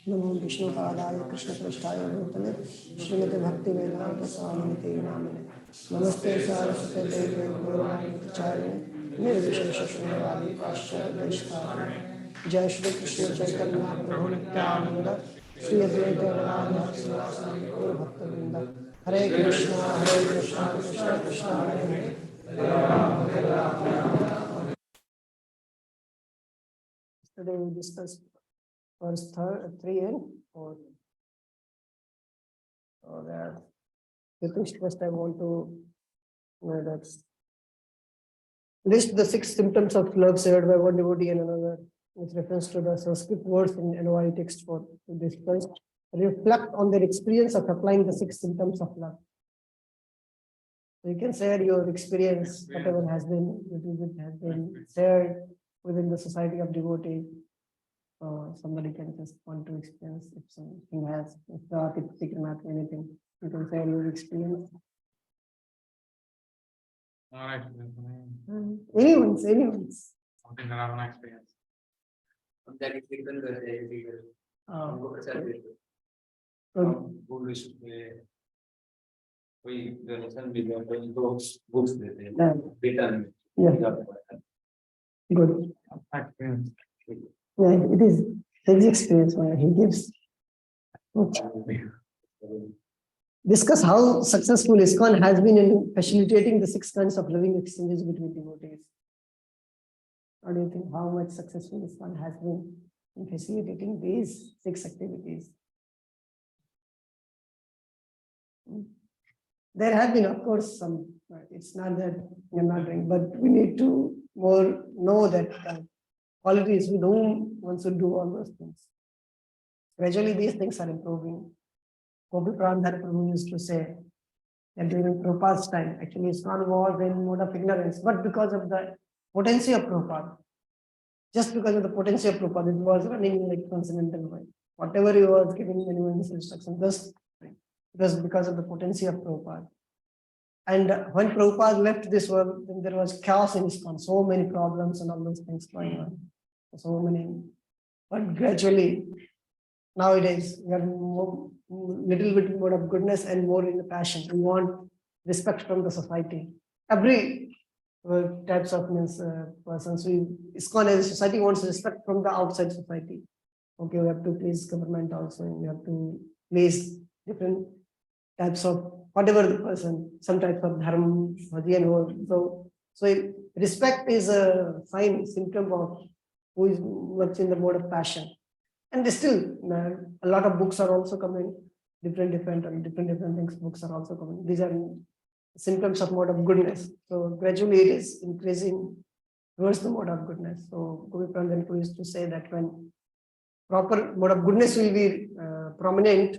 नमो विष्णुपादाय कृष्णपृष्ठाय भूतले श्रीमते भक्ति वेदांत स्वामी ते नामिने नमस्ते सारस्वते देवे गौरवाणी प्रचारिणे निर्विशेष शून्यवादी पाश्चात्य देशकारिणे जय श्री कृष्ण चैतन्य प्रभु नित्यानंद श्री अद्वैत गदाधर श्रीवासादि गौर भक्तवृंद हरे Krishna Krishna Krishna Hare Hare Today we discussed verse 3 and 4. So that first I want to list the 6 symptoms of love shared by one devotee and another with reference to the Sanskrit words in NOI text for this first. Reflect on their experience of applying the 6 symptoms of love. So you can share your experience, whatever has been shared within the society of devotees. Somebody can just want to experience if something has, if the artistic math, anything, you can share your experience. Anyone's. Something that I have an experience. That is we books Good. Yeah, it is his experience where he gives. Discuss how successful ISKCON has been in facilitating the 6 kinds of loving exchanges between devotees. How do you think how much successful ISKCON has been in facilitating these 6 activities? There have been, of course, some. It's not that we're not doing, but we need to more know that qualities with whom one should do all those things. Gradually, these things are improving. Gopal Prabhupada Prabhu used to say that during Prabhupada's time, actually ISKCON was in mode of ignorance, but because of the potency of Prabhupada, just because of the potency of Prabhupada, it was running like transcendental way. Whatever he was giving anyone's instruction, just it was because of the potency of Prabhupada. And when Prabhupada left this world, then there was chaos in ISKCON, so many problems and all those things going on. So many, but gradually, nowadays, we are little bit more of goodness and more in the passion. We want respect from the society. Every types of persons. ISKCON as a society wants respect from the outside society. Okay, we have to please government also. We have to please different types of whatever the person, some types of dharma, bhajan. So respect is a sign, symptom of who is much in the mode of passion. And still, a lot of books are also coming, different things, books are also coming. These are symptoms of mode of goodness. So gradually it is increasing towards the mode of goodness. So Gopal Prabhupada used to say that when proper mode of goodness will be prominent,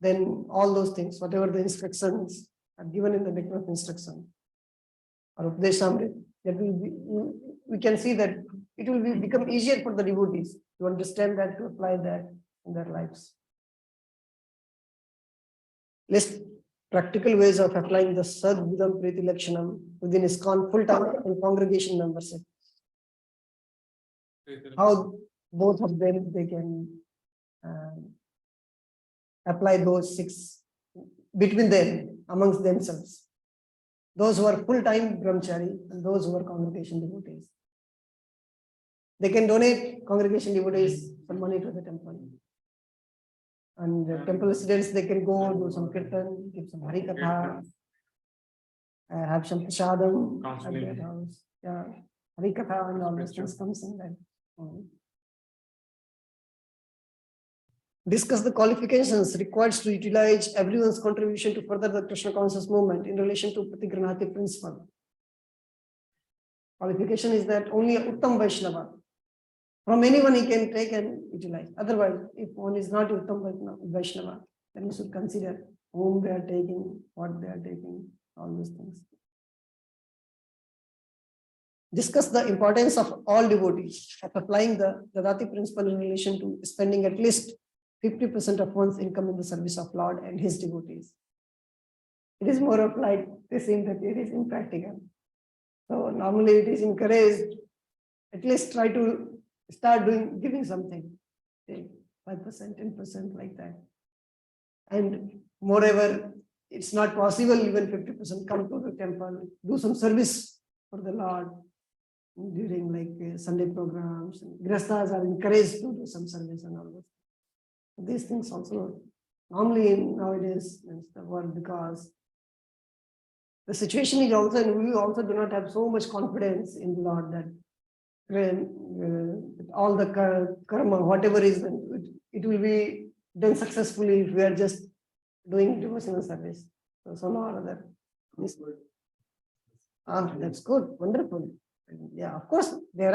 then all those things, whatever the instructions are given in the book of instruction or Updeshamrit, that will be, we can see that it will become easier for the devotees to understand that, to apply that in their lives. List practical ways of applying the Sadgudam Priti Lakshanam within ISKCON full-time and congregation membership. How both of them, they can apply those 6 between them, amongst themselves. Those who are full-time brahmachari and those who are congregation devotees. They can donate congregation devotees some money to the temple. And the temple residents, they can go do some kirtan, give some hari katha, have some prasadam at their house. Yeah. Harikatha and all those things comes in that. Discuss the qualifications required to utilize everyone's contribution to further the Krishna conscious movement in relation to Pratigranati principle. Qualification is that only Uttam Vaishnava. From anyone he can take and utilize. Otherwise, if one is not Uttam Vaishnava, then we should consider whom they are taking, what they are taking, all those things. Discuss the importance of all devotees of applying the Dadati principle in relation to spending at least 50% of one's income in the service of Lord and his devotees. It is more of like they seem that it is impractical. So normally it is encouraged, at least try to start giving something, say 5%, 10% like that. And moreover, it's not possible even 50% come to the temple, do some service for the Lord during like Sunday programs. Grastas are encouraged to do some service and all this. These things also normally nowadays is the word, because the situation is also, and we also do not have so much confidence in the Lord that when all the karma, whatever is, it will be done successfully if we are just doing devotional service. So no other. That's good, wonderful. Yeah, of course, there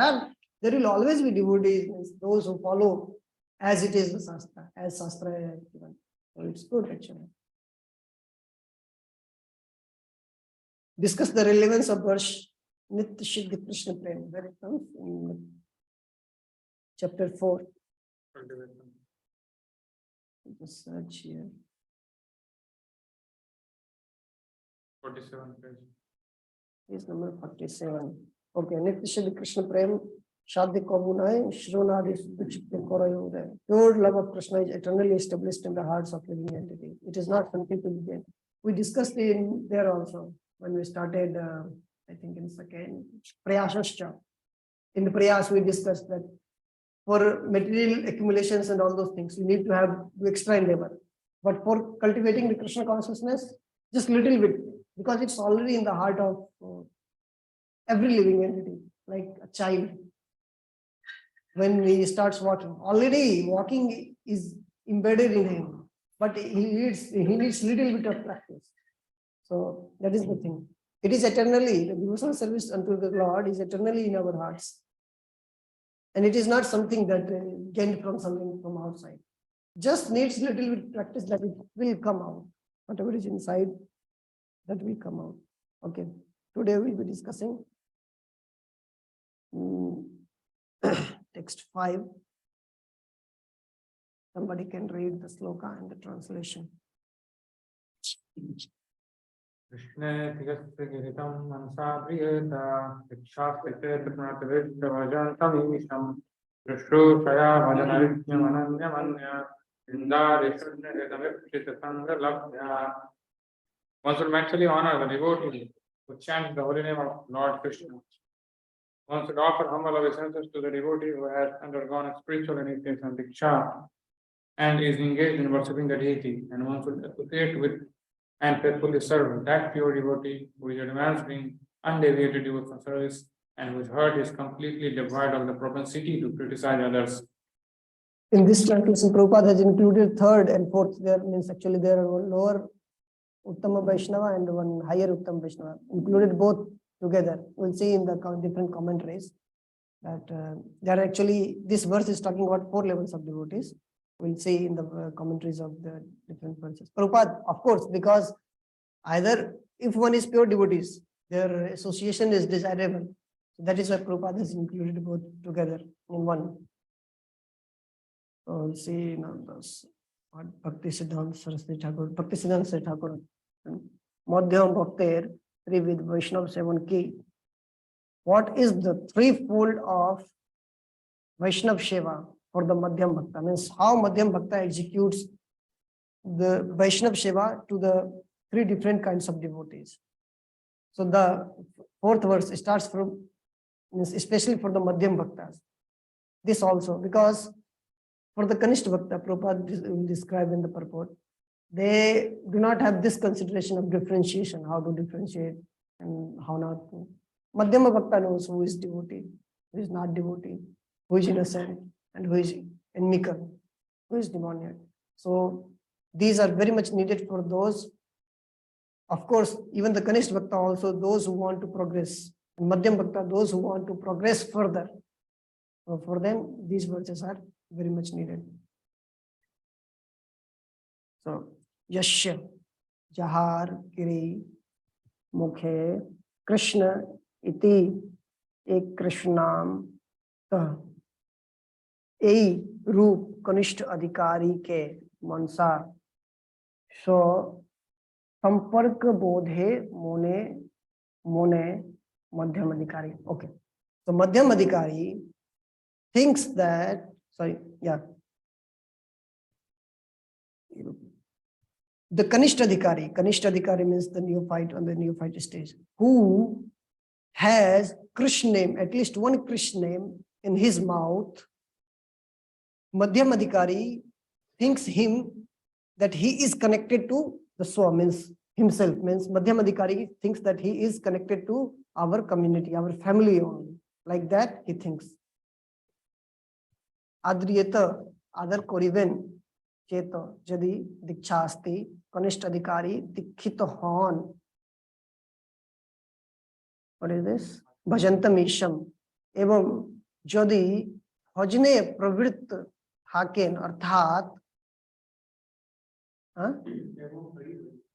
will always be devotees, those who follow as it is the Shastra, as Shastra has given. So it's good actually. Discuss the relevance of verse Nitya Siddhi Krishna Prem, where it comes in chapter 4. Just search here. 47 page. Is number 47. Okay, Nitya Siddhi Krishna Prem, Shadhi Kabunai, Shronadi Suddhichipte Korayude. Pure love of Krishna is eternally established in the hearts of living entity. It is not something to begin. We discussed in there also when we started, I think in second, Prayasascha. In the Prayas, we discussed that for material accumulations and all those things, you need to have extra labor. But for cultivating the Krishna consciousness, just little bit, because it's already in the heart of every living entity, like a child. When he starts walking, already walking is embedded in him, but he needs little bit of practice. So that is the thing. It is eternally, the devotional service unto the Lord is eternally in our hearts. And it is not something that gained from something from outside. Just needs little bit practice that it will come out. Whatever is inside, that will come out. Okay. Today we'll be discussing text 5. Somebody can read the sloka and the translation. Krishna Tigastha Giritam Mansa Priyata Vikshasthite Pratnatavishta Vajantam Isham Krishru Shaya Vajanarithya Mananya Manya Indharishunna Vedamipchita Sangha Labhya. One should mentally honor the devotee who chants the holy name of Lord Krishna. One should offer humble obeisances to the devotee who has undergone a spiritual initiation Diksha and is engaged in worshipping the deity, and one should associate with and faithfully serve that pure devotee who is advancing undeviated devotional service and whose heart is completely devoid of the propensity to criticize others. In this translation, Prabhupada has included third and fourth. There means actually there are one lower Uttama Vaishnava and one higher Uttama Vaishnava, included both together. We'll see in the different commentaries that there are actually, this verse is talking about 4 levels of devotees. We'll see in the commentaries of the different verses. Prabhupada, of course, because either if one is pure devotees, their association is desirable. So that is why Prabhupada has included both together in one. So we'll see now this Bhakti Siddhanta Saraswati Thakur, Bhakti Siddhanta Saraswati Thakur, Madhyam Bhaktir, Trivid Vaishnav 7K. What is the threefold of Vaishnav Sheva for the Madhyam Bhakta? Means how Madhyam Bhakta executes the Vaishnav Sheva to the 3 different kinds of devotees. So the 4th verse starts from, especially for the Madhyam Bhaktas. This also, because for the Kanishta Bhakta, Prabhupada will describe in the purport, they do not have this consideration of differentiation, how to differentiate and how not to. Madhyama Bhakta knows who is devotee, who is not devotee, who is innocent, and who is inimical, who is demoniac. So these are very much needed for those. Of course, even the Kanishta Bhakta also, those who want to progress. And Madhyam Bhakta, those who want to progress further. So for them, these verses are very much needed. So, Yashya, Jahar, Kiri, Mukhe, Krishna, Iti, Ek Krishnam, Tah. Ei रूप कनिष्ठ अधिकारी के मनसा सो संपर्क बोधे मोने मोने मध्यम अधिकारी. Okay, so मध्यम अधिकारी thinks that, sorry, yeah, the Kanishta Adhikari means the neophyte on the neophyte stage, who has Krishna name, at least one Krishna name in his mouth. Madhyam Adhikari thinks him that he is connected to the Swa, means himself, means Madhyam Adhikari thinks that he is connected to our community, our family only. Like that he thinks. Adriyata, Adar Koriven, Cheto, Jadi, Dikshasti, Kanishta Adhikari, Dikhito Hon. What is this? Bhajantam Isham. Evam Jodi Hojne Pravrit Haken Arthat.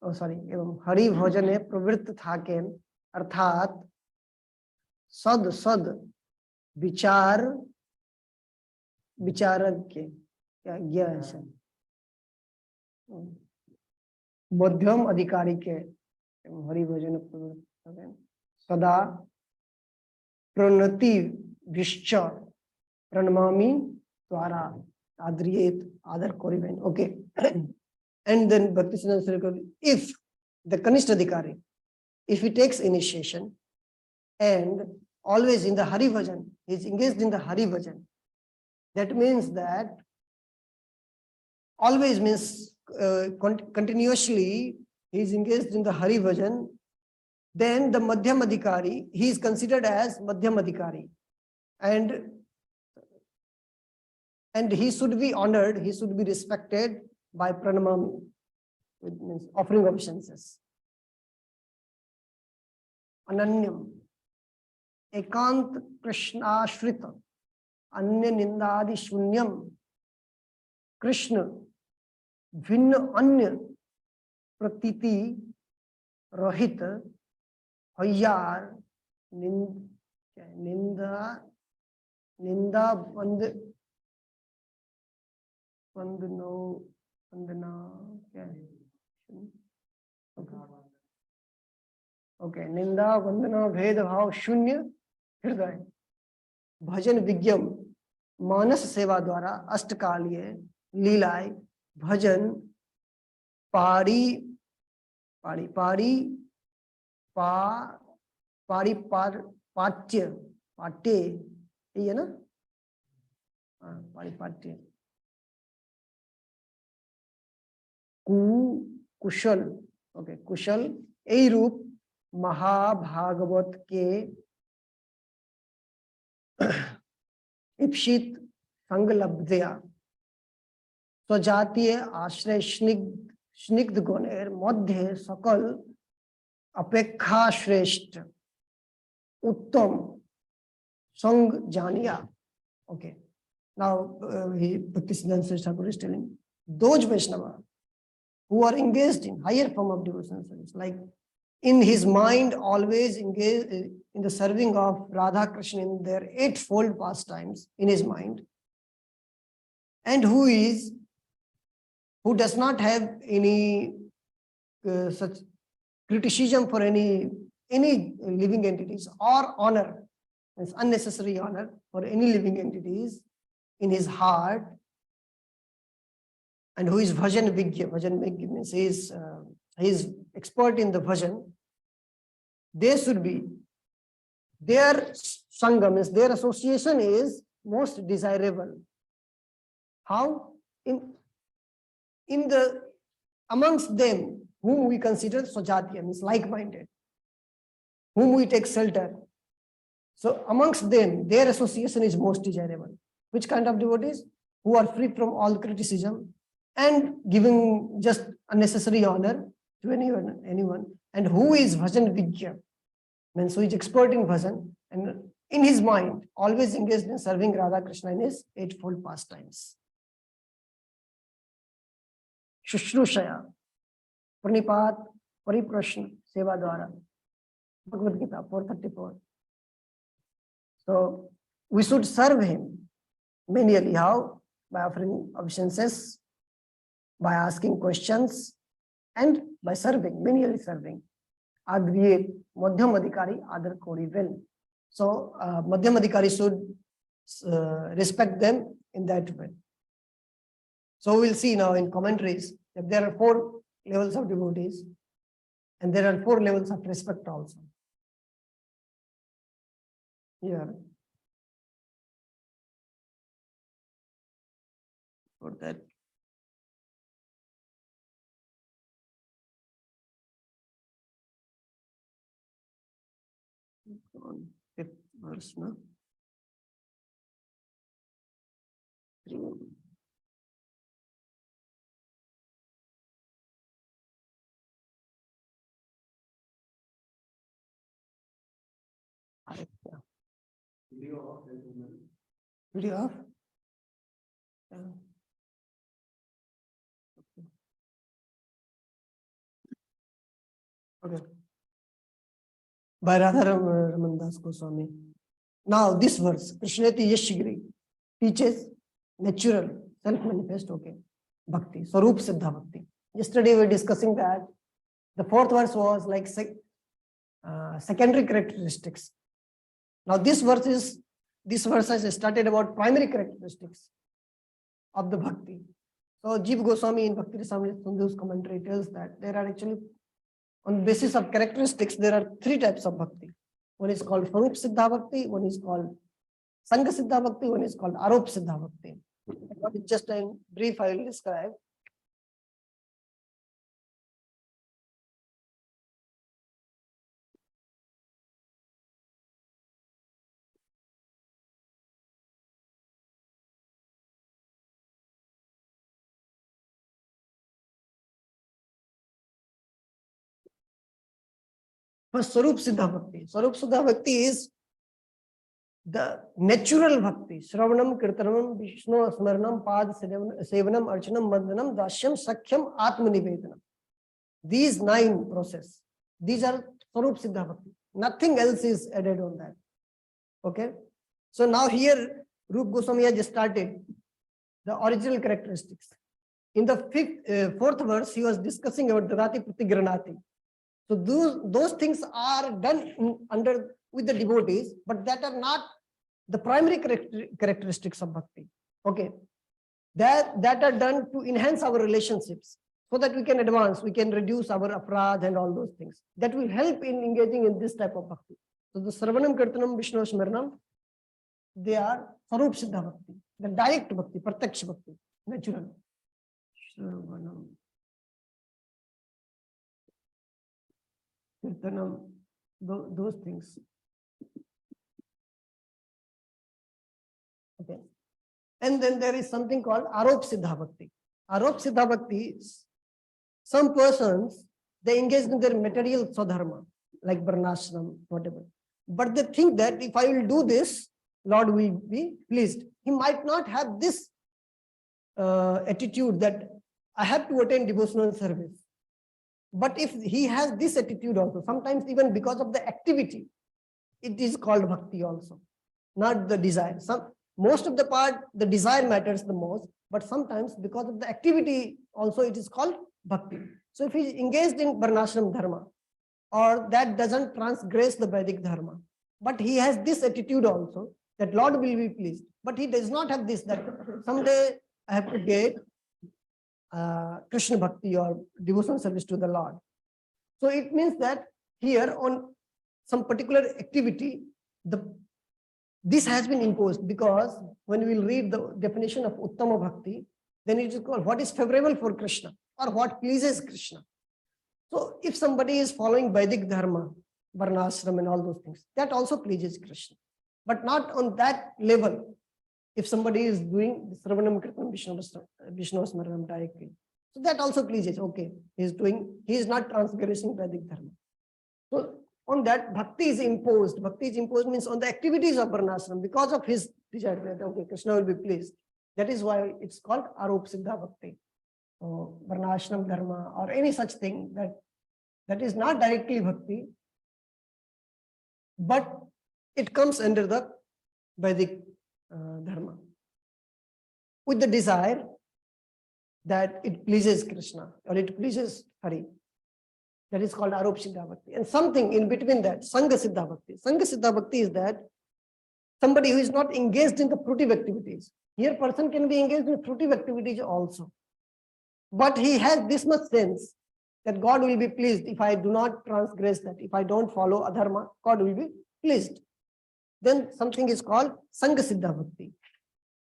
Oh, sorry. Evam Hari Bhojane Pravrit Haken Arthat Sad Sad Vichar Vicharagya. Yes. मध्यम अधिकारी के हरि भजन सदा प्रणति विश्च प्रणमामि द्वारा आद्रियेत आदर कोरिवेन. Okay, and then Bhaktisiddhanta Saraswati, if the Kanishta Adhikari, if he takes initiation and always in the Hari Bhajan, he is engaged in the Hari Bhajan, that means that always means continuously he is engaged in the Hari Bhajan, then the Madhyam Adhikari, he is considered as Madhyam Adhikari, and he should be honored, he should be respected by pranamami, which means offering obeisances. Ananyam, Ekant Krishna Shrita, Anya Nindadi Shunyam, Krishna, Vinna Anya Pratiti Rohit Hayar Ninda Vandano Vandana. Okay, Ninda Vandana Veda Bhav Shunya Hriday Bhajan Vigyam Manas Seva Dwara Astakaliye Leelai Bhajan Pari Patya Pate, ये ना Paripatya कुशल. Okay, कुशल ए रूप महाभागवत के इप्सित संगलब्धया स्वजातीय आश्रय स्निग्ध गुणेर मध्य सकल अपेक्षा श्रेष्ठ उत्तम संग जानिया. Okay, now Bhaktisiddhanta Saraswati is telling those Vaishnava who are engaged in higher form of devotional service, like in his mind always engaged in the serving of Radha Krishna in their eightfold pastimes in his mind, and who does not have any such criticism for any living entities or honor, it's unnecessary honor for any living entities in his heart, and who is Bhajan Vigya. Bhajan Vigya means he is expert in the Bhajan. They should be, their Sangha means their association is most desirable. How? In the amongst them whom we consider Swajatiya, means like-minded, whom we take shelter, So amongst them, their association is most desirable. Which kind of devotees? Who are free from all criticism and giving just unnecessary honor to anyone, and who is bhajan vigya, means who is expert in bhajan, and in his mind always engaged in serving Radha Krishna in his eightfold pastimes. Shushrushaya, Pranipat, Pariprashna, Seva Dwara, Bhagavad Gita 434. So we should serve him manually. How? By offering obeisances, by asking questions, and by serving, manually serving. Agriye Madhyam Adhikari Adar Kori will. So Madhyam Adhikari should respect them in that way. So we'll see now in commentaries that there are 4 levels of devotees, and there are 4 levels of respect also. Yeah. For that. On 5th verse, no? Video off? Yeah. Okay. By Radharam Ramandas Goswami. Now this verse, Krishneti Yashigri, teaches natural, self-manifest, okay, bhakti, Swarup Siddha bhakti. Yesterday we were discussing that the 4th verse was like secondary characteristics. Now this verse has started about primary characteristics of the bhakti. So Jiva Goswami in Bhakti Rasamrita Sindhu's commentary tells that there are actually, on the basis of characteristics, there are 3 types of bhakti. One is called Swarup Siddha bhakti, one is called Sangha Siddha bhakti, one is called Arop Siddha bhakti. Just in brief, I will describe. First, Swarup Siddha bhakti. Swarup Siddha bhakti is the natural bhakti. Shravanam, Kirtanam, Vishnu, Smaranam, Pad, Sevanam, Archanam, Mandanam, Dashyam, Sakhyam, Atmanivedanam. These 9 process. These are Swarup Siddha bhakti. Nothing else is added on that. Okay. So now here, Rup Goswami has started the original characteristics. In the 4th verse, he was discussing about Dadati Pratigranati. So those things are done with the devotees, but that are not the primary characteristics of bhakti. Okay, that are done to enhance our relationships so that we can advance, we can reduce our aparadh and all those things. That will help in engaging in this type of bhakti. So the Sarvanam, Kirtanam, Vishnu, Smaranam, they are Swarup Siddha bhakti, the direct bhakti, Pratyaksha bhakti, natural. Sarvanam, Kirtanam, those things. Okay. And then there is something called Arop Siddha bhakti. Arop Siddha bhakti is some persons, they engage in their material swadharma, like varnashram, whatever. But they think that if I will do this, Lord will be pleased. He might not have this attitude that I have to attend devotional service. But if he has this attitude also, sometimes even because of the activity, it is called bhakti also, not the desire. Most of the part, the desire matters the most, but sometimes because of the activity also, it is called bhakti. So if he is engaged in varnashram dharma, or that doesn't transgress the Vedic dharma, but he has this attitude also, that Lord will be pleased. But he does not have this, that someday I have to get Krishna bhakti or devotional service to the Lord. So it means that here on some particular activity, this has been imposed, because when we will read the definition of Uttama Bhakti, then it is called what is favorable for Krishna or what pleases Krishna. So if somebody is following Vedic dharma, varnashram and all those things, that also pleases Krishna. but not on that level. If somebody is doing the Sravanam Kirtanam Vishnu Smaranam directly. So that also pleases, okay, he is not transgressing Vedic Dharma. So on that, bhakti is imposed. Bhakti is imposed means on the activities of Varnashram because of his desire that, okay, Krishna will be pleased. That is why it's called Arop Siddha Bhakti. So Varnashram Dharma or any such thing that is not directly bhakti, but it comes under the Vedic Dharma with the desire that it pleases Krishna or it pleases Hari. That is called Arop Siddha Bhakti. And something in between that, Sangha Siddha Bhakti. Sangha Siddha Bhakti is that somebody who is not engaged in the fruitive activities. Here person can be engaged in fruitive activities also. But he has this much sense that God will be pleased if I do not transgress that. If I don't follow adharma, God will be pleased. Then something is called Sangha Siddha Bhakti.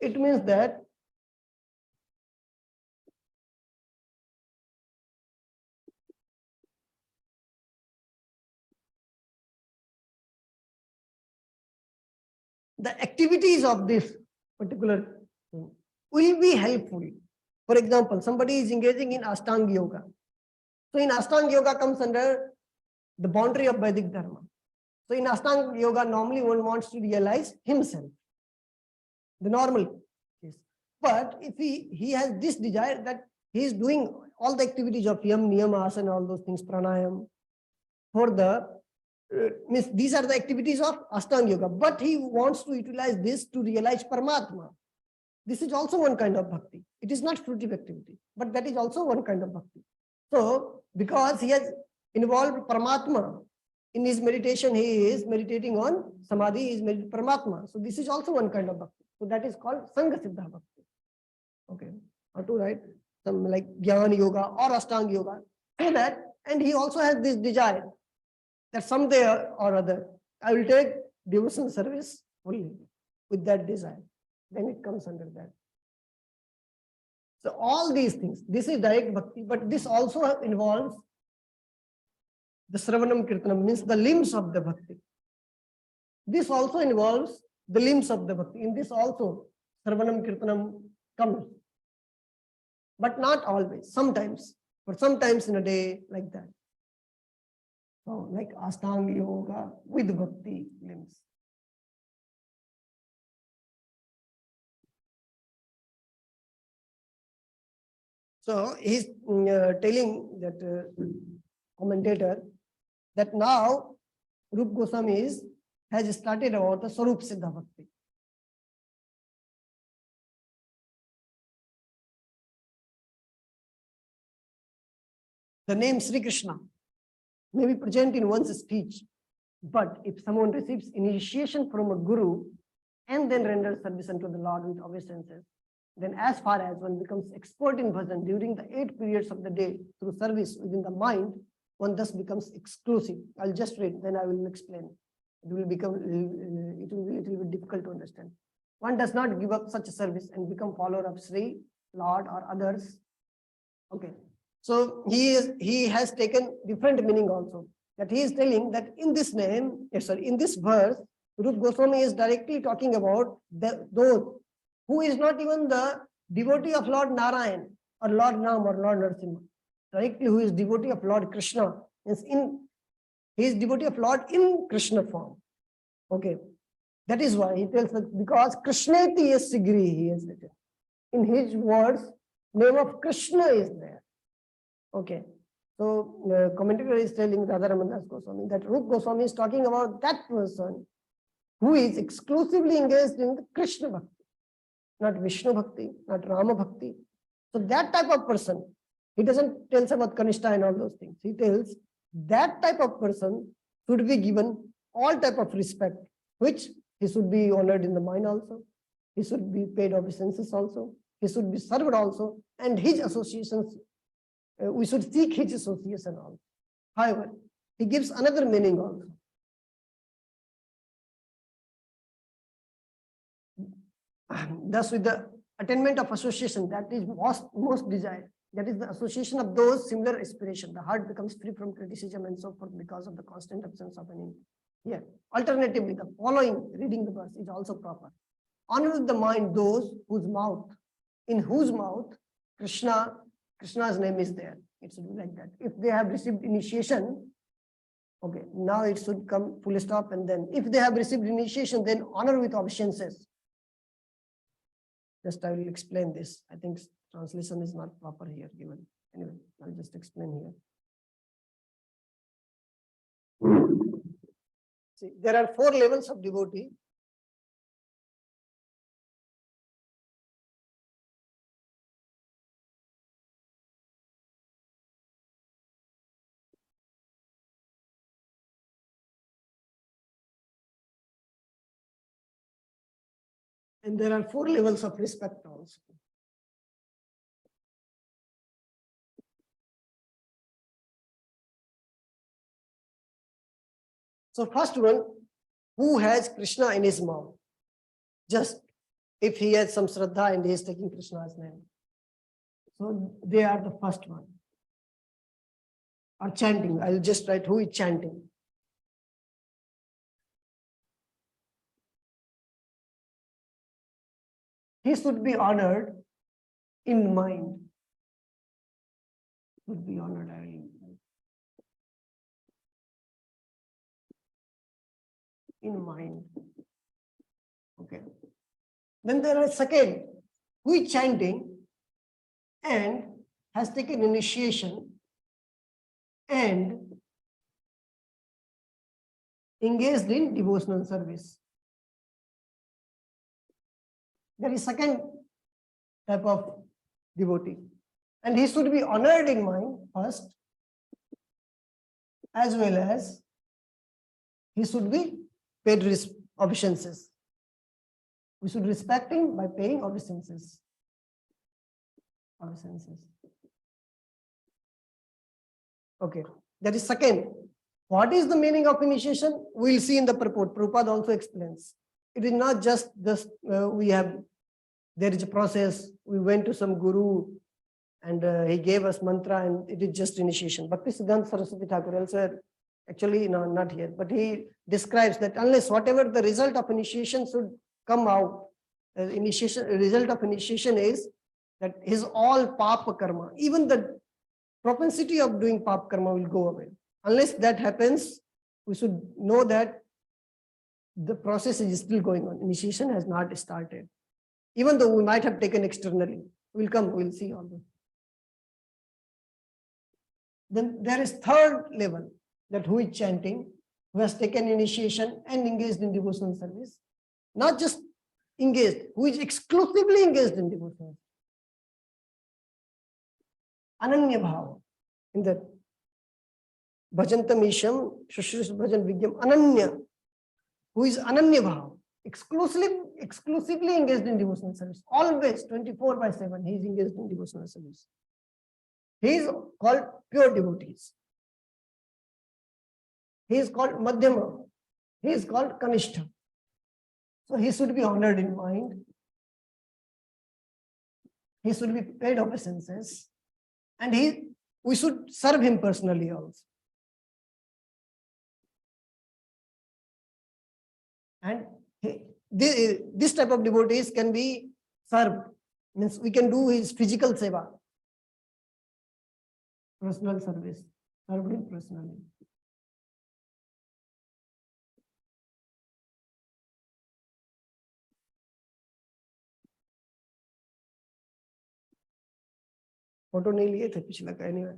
It means that the activities of this particular thing will be helpful. For example, somebody is engaging in Ashtanga Yoga. So in Ashtanga Yoga comes under the boundary of Vedic Dharma. So in Ashtanga Yoga, normally one wants to realize himself, the normal case. But if he has this desire that he is doing all the activities of Yam, Niyama, Asana, all those things, Pranayam, for the means these are the activities of Ashtanga Yoga, but he wants to utilize this to realize Paramatma. This is also one kind of bhakti. It is not fruitive activity, but that is also one kind of bhakti. So, because he has involved Paramatma in his meditation, he is meditating on Samadhi, he is meditating Paramatma. So, this is also one kind of bhakti. So, that is called Sangha Siddha Bhakti. Okay, how to write some like Jnana Yoga or Ashtanga Yoga. So that, and he also has this desire that someday or other, I will take devotional service fully with that desire. Then it comes under that. So all these things, this is direct bhakti, but this also involves the Sravanam Kirtanam, means the limbs of the bhakti. This also involves the limbs of the bhakti. In this also, Sravanam Kirtanam comes. But not always, sometimes, but sometimes in a day like that. So like Ashtanga Yoga with bhakti limbs. So he's telling that commentator that now Rup Goswami has started about the Swarup Siddha Bhakti. The name Sri Krishna may be present in one's speech, but if someone receives initiation from a guru and then renders service unto the Lord with obeisances, then as far as one becomes expert in bhajan during the 8 periods of the day through service within the mind, one thus becomes exclusive. I'll just read, then I will explain. It will be difficult to understand. One does not give up such a service and become follower of Sri, Lord or others. Okay. So he has taken different meaning also. That he is telling that in this name, in this verse, Rup Goswami is directly talking about those who is not even the devotee of Lord Narayan or Lord Ram or Lord Narasimha. Directly who is devotee of Lord Krishna. He is devotee of Lord in Krishna form. Okay. That is why he tells us, because Krishneti is Sigri, he has written. In his words, name of Krishna is there. Okay. So the commentator is telling Radharaman Das Goswami that Rup Goswami is talking about that person who is exclusively engaged in the Krishna Bhakti, not Vishnu Bhakti, not Rama Bhakti. So that type of person, he doesn't tell us about Kanishta and all those things. He tells that type of person should be given all type of respect, which he should be honored in the mind also. He should be paid obeisances also. He should be served also. And his associations, we should seek his association also. However, he gives another meaning also. Thus, with the attainment of association, that is most desired. That is the association of those similar aspiration. The heart becomes free from criticism and so forth because of the constant absence of any Yeah. Alternatively, the following reading the verse is also proper. Honor with the mind those in whose mouth Krishna's name is there. It should be like that. If they have received initiation, okay, now it should come full stop, and then if they have received initiation, then honor with obeisances. Just I will explain this. I think translation is not proper here given. Anyway, I'll just explain here. See, there are 4 levels of devotee. And there are 4 levels of respect also. So first one, who has Krishna in his mouth? Just if he has some Shraddha and he is taking Krishna's name. So they are the first one. Or chanting. I'll just write who is chanting. He should be honored in mind. Should be honored. In mind. Okay. Then there are second, who is chanting and has taken initiation and engaged in devotional service. There is second type of devotee. And he should be honored in mind first, as well as he should be paid obeisances. We should respect him by paying obeisances. Okay, that is second. What is the meaning of initiation? We will see in the purport. Prabhupada also explains. It is not just there is a process. We went to some guru and he gave us mantra and it is just initiation. Bhakti Siddhanta Saraswati Thakur elsewhere, actually no, not here, but he describes that unless whatever the result of initiation should come out, result of initiation is that his all papa karma, even the propensity of doing pap karma will go away. Unless that happens, we should know that the process is still going on. Initiation has not started. Even though we might have taken externally. We'll see all this. Then there is third level, that who is chanting, who has taken initiation and engaged in devotional service. Not just engaged, who is exclusively engaged in devotional. Ananya bhava. In that Bhajantam Isham, Shushrush Bhajan Vigyam, Ananya, who is Ananya bhava, exclusively engaged in devotional service. Always 24/7, he is engaged in devotional service. He is called pure devotees. He is called Madhyama. He is called Kanishta. So he should be honored in mind. He should be paid obeisances. And we should serve him personally also. And this type of devotees can be served. Means we can do his physical seva. Personal service. Serve him personally. Photo नहीं लिए थे पिछला का anyway.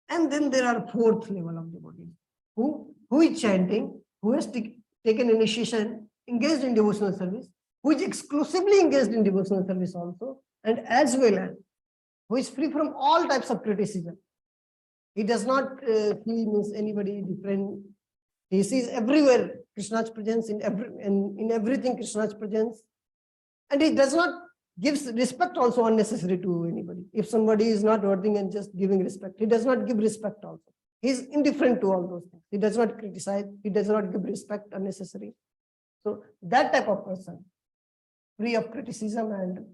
And then there are fourth level of devotees. Who is chanting, who has taken initiation, engaged in devotional service, who is exclusively engaged in devotional service also, and as well as who is free from all types of criticism. He does not see anybody different. He sees everywhere Krishna's presence, in everything Krishna's presence, and he does not gives respect also unnecessary to anybody. If somebody is not worthy and just giving respect, he does not give respect also. He is indifferent to all those things. He does not criticize. He does not give respect unnecessary. So that type of person, free of criticism and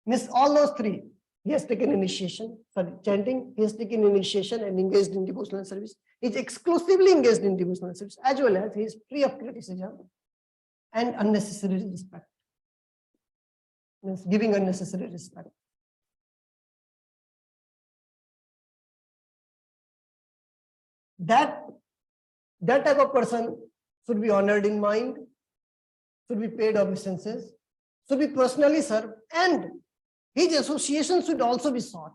miss all those three. He has taken initiation, sorry, chanting, he has taken initiation and engaged in devotional service. He is exclusively engaged in devotional service, as well as he is free of criticism and unnecessary respect. Means giving unnecessary respect. That type of person should be honored in mind, should be paid obeisances, should be personally served, and his association should also be sought.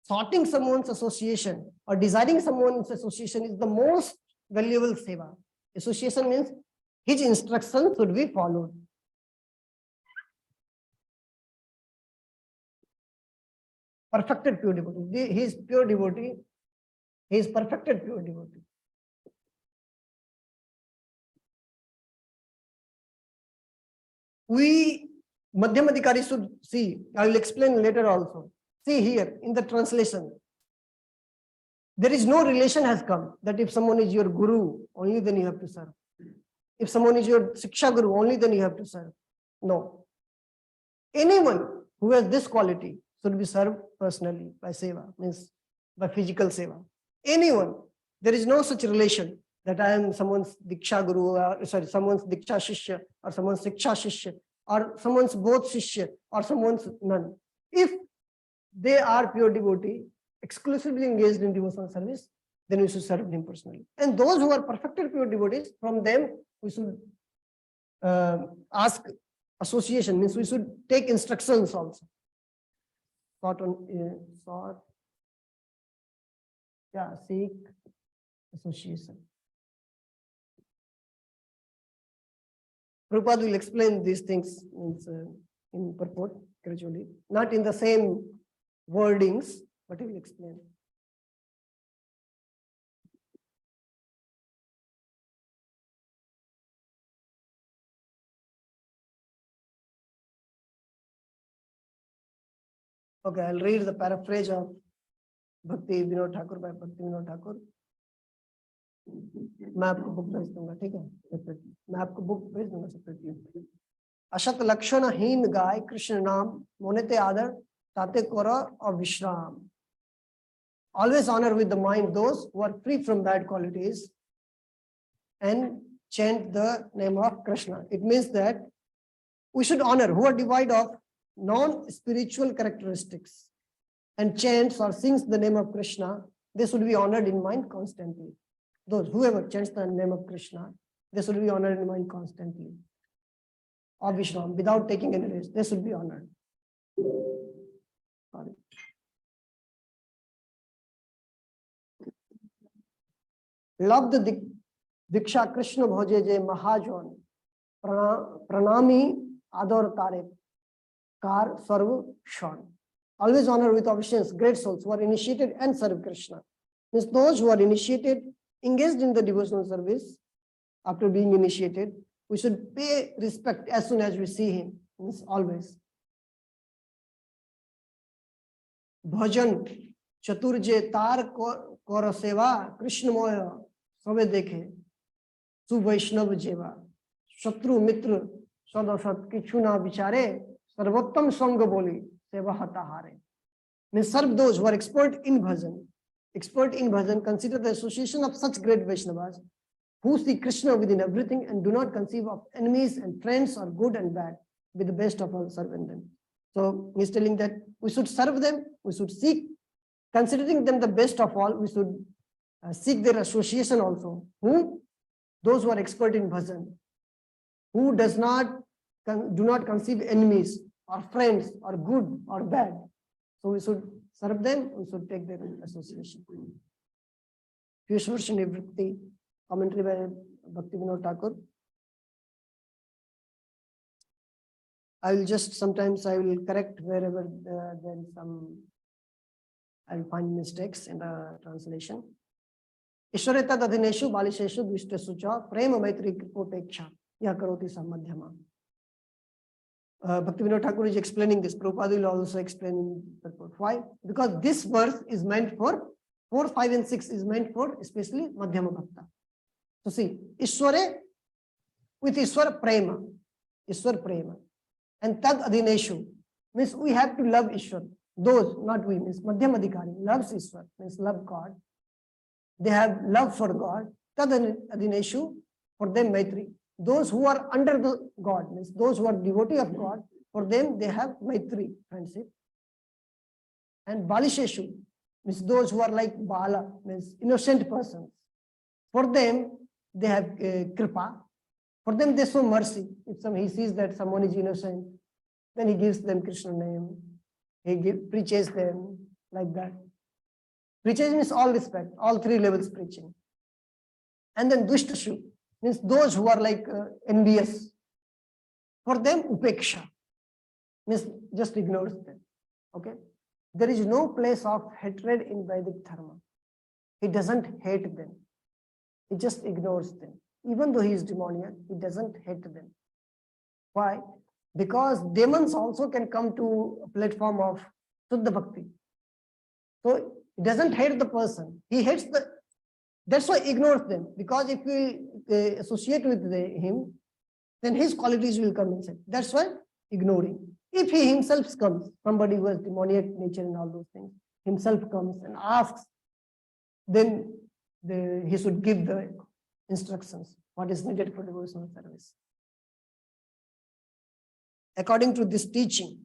Sorting someone's association or desiring someone's association is the most valuable seva. Association means his instructions should be followed. Perfected pure devotee. He is pure devotee. He is perfected pure devotee. We Madhyamadikari should see. I will explain later also. See here in the translation. There is no relation has come that if someone is your guru, only then you have to serve. If someone is your Siksha Guru, only then you have to serve. No. Anyone who has this quality should be served personally by seva, means by physical seva. Anyone. There is no such relation that I am someone's Diksha Guru, someone's Diksha Shishya, or someone's Siksha Shishya, or someone's both Shishya, or someone's none. If they are pure devotee, exclusively engaged in devotional service, then we should serve him personally. And those who are perfected pure devotees, from them we should ask association, means we should take instructions also. Seek association. Prabhupada will explain these things in purport gradually, not in the same wordings, but he will explain. Okay, I'll read the paraphrase of Bhakti Vinod Thakur by Bhakti Vinod Thakur. मैं आपको book भेज दूंगा, ठीक है? मैं आपको book भेज दूंगा सेपरेटली. अशत लक्षणहीन गाय कृष्ण नाम मोनेते आदर ताते कोरा और विश्राम. Always honor with the mind those who are free from bad qualities and chant the name of Krishna. It means that we should honor who are devoid of non-spiritual characteristics and chants or sings the name of Krishna. They should be honored in mind constantly. Those, whoever chants the name of Krishna, they should be honored in mind constantly. Or Vishnu, without taking any risk, they should be honored. Sorry. Love the Diksha Krishna Bhoje Je Mahajan Pranami Ador Tare Kar Sarva Shan. Always honor with obeisance great souls who are initiated and serve Krishna. Means those who are initiated, engaged in the devotional service, after being initiated, we should pay respect as soon as we see him. Means always. Bhajan Chaturje Tar Kora Seva Krishna Moya Sabe Dekhe Su Vaishnav Jeva Shatru Mitra Sadasat Kichuna Vichare Sarvottam Sangha Boli Seva Hatahare. Means serve those who are expert in bhajan. Expert in bhajan, consider the association of such great Vaishnavas who see Krishna within everything and do not conceive of enemies and friends or good and bad, with the best of all serving them. So he's telling that we should serve them, we should seek, considering them the best of all, we should seek their association also. Who? Those who are expert in bhajan, who do not conceive enemies or friends or good or bad. So we should serve them, we should take their association. Piyush Nivritti, commentary by Bhakti Vinod Thakur. I will just, sometimes I will correct wherever there is some, I will find mistakes in the translation. Ishwareta Dadhineshu Balisheshu Dvishtasu Cha Prema Maitri Kripopeksha Ya Karoti Samadhyama. Bhakti Vinod Thakur is explaining this. Prabhupada will also explain in purport. Why? Because this verse is meant for 4, 5, and 6 is meant for especially Madhyama Bhakta. So see, Ishware with Ishwar Prema, Ishwar Prema, and Tad Adhineshu means we have to love Ishwar. those, not we, means Madhyamadhikari, loves Ishwar, means love God. They have love for God. Tad adineshu, for them Maitri. Those who are under the God, means those who are devotee of God, for them they have Maitri, friendship. And Balisheshu, means those who are like Bala, means innocent persons. For them, they have Kripa. For them, they show mercy. If he sees that someone is innocent, then he gives them Krishna name. He preaches them like that. Preaching means all respect, all three levels preaching. And then Dushtashu means those who are like envious. For them, Upeksha means just ignores them. Okay? There is no place of hatred in Vedic Dharma. He doesn't hate them. He just ignores them. Even though he is demoniac, he doesn't hate them. Why? Because demons also can come to a platform of Shuddha Bhakti. So he doesn't hate the person. He hates that's why he ignores them. Because if we associate with him, then his qualities will come inside. That's why ignoring. If he himself comes, somebody who has demoniac nature and all those things, himself comes and asks, then he should give the instructions, what is needed for devotional service. According to this teaching,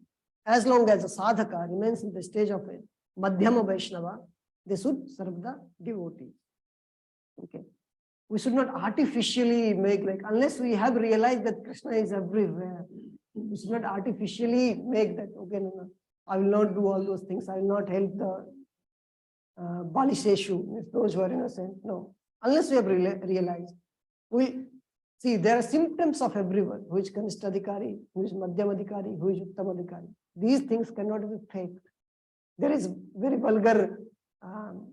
as long as a sadhaka remains in the stage of a Madhyama Vaishnava, they should serve the devotee. Okay. We should not artificially make, like, unless we have realized that Krishna is everywhere, we should not artificially make that, okay, no, I will not do all those things, I will not help the Balisheshu, those who are innocent. No, unless we have realized. We see there are symptoms of everyone, who is Kanistadhikari, who is Madhyamadhikari, who is Uttamadhikari. These things cannot be faked. There is very vulgar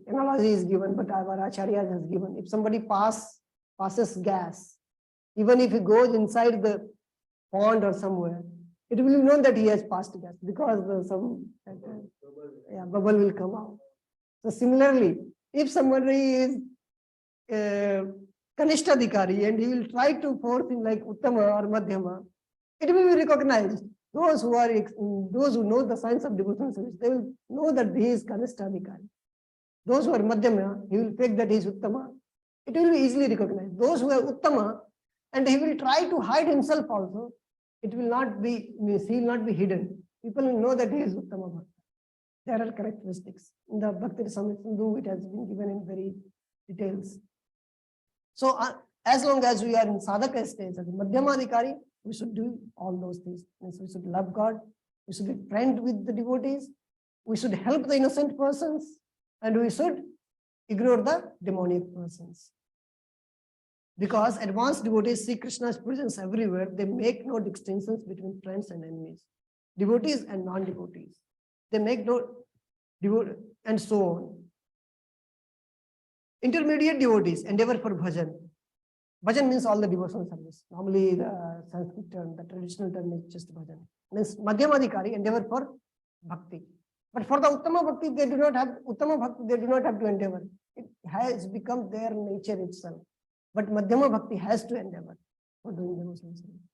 analogy is given, but our Acharya has given. If somebody passes gas, even if he goes inside the pond or somewhere, it will be known that he has passed gas because some bubble will come out. So similarly, if somebody is Kanishtadhikari and he will try to force in like Uttama or Madhyama, it will be recognized. Those who know the science of devotional service, they will know that he is Kanishtadhikari. Those who are Madhyama, he will fake that he is Uttama. It will be easily recognized. Those who are Uttama, and he will try to hide himself also, it will not be, he will not be hidden. People will know that he is Uttama Bhakta. There are characteristics. In the Bhakti Rasamrita Sindhu, it has been given in very details. So as long as we are in sadhaka stage, as a Madhyamadhikari, we should do all those things. Means we should love God, we should be friend with the devotees, we should help the innocent persons, and we should ignore the demoniac persons. Because advanced devotees see Krishna's presence everywhere, they make no distinctions between friends and enemies, devotees and non-devotees. They make no devotee and so on. Intermediate devotees endeavor for bhajan. Bhajan means all the devotional service. Normally the Sanskrit term, the traditional term is just bhajan. Means Madhyamadhikari endeavor for bhakti. But for the Uttama Bhakti, they do not have to endeavor. It has become their nature itself. But Madhyama Bhakti has to endeavor for doing devotional service.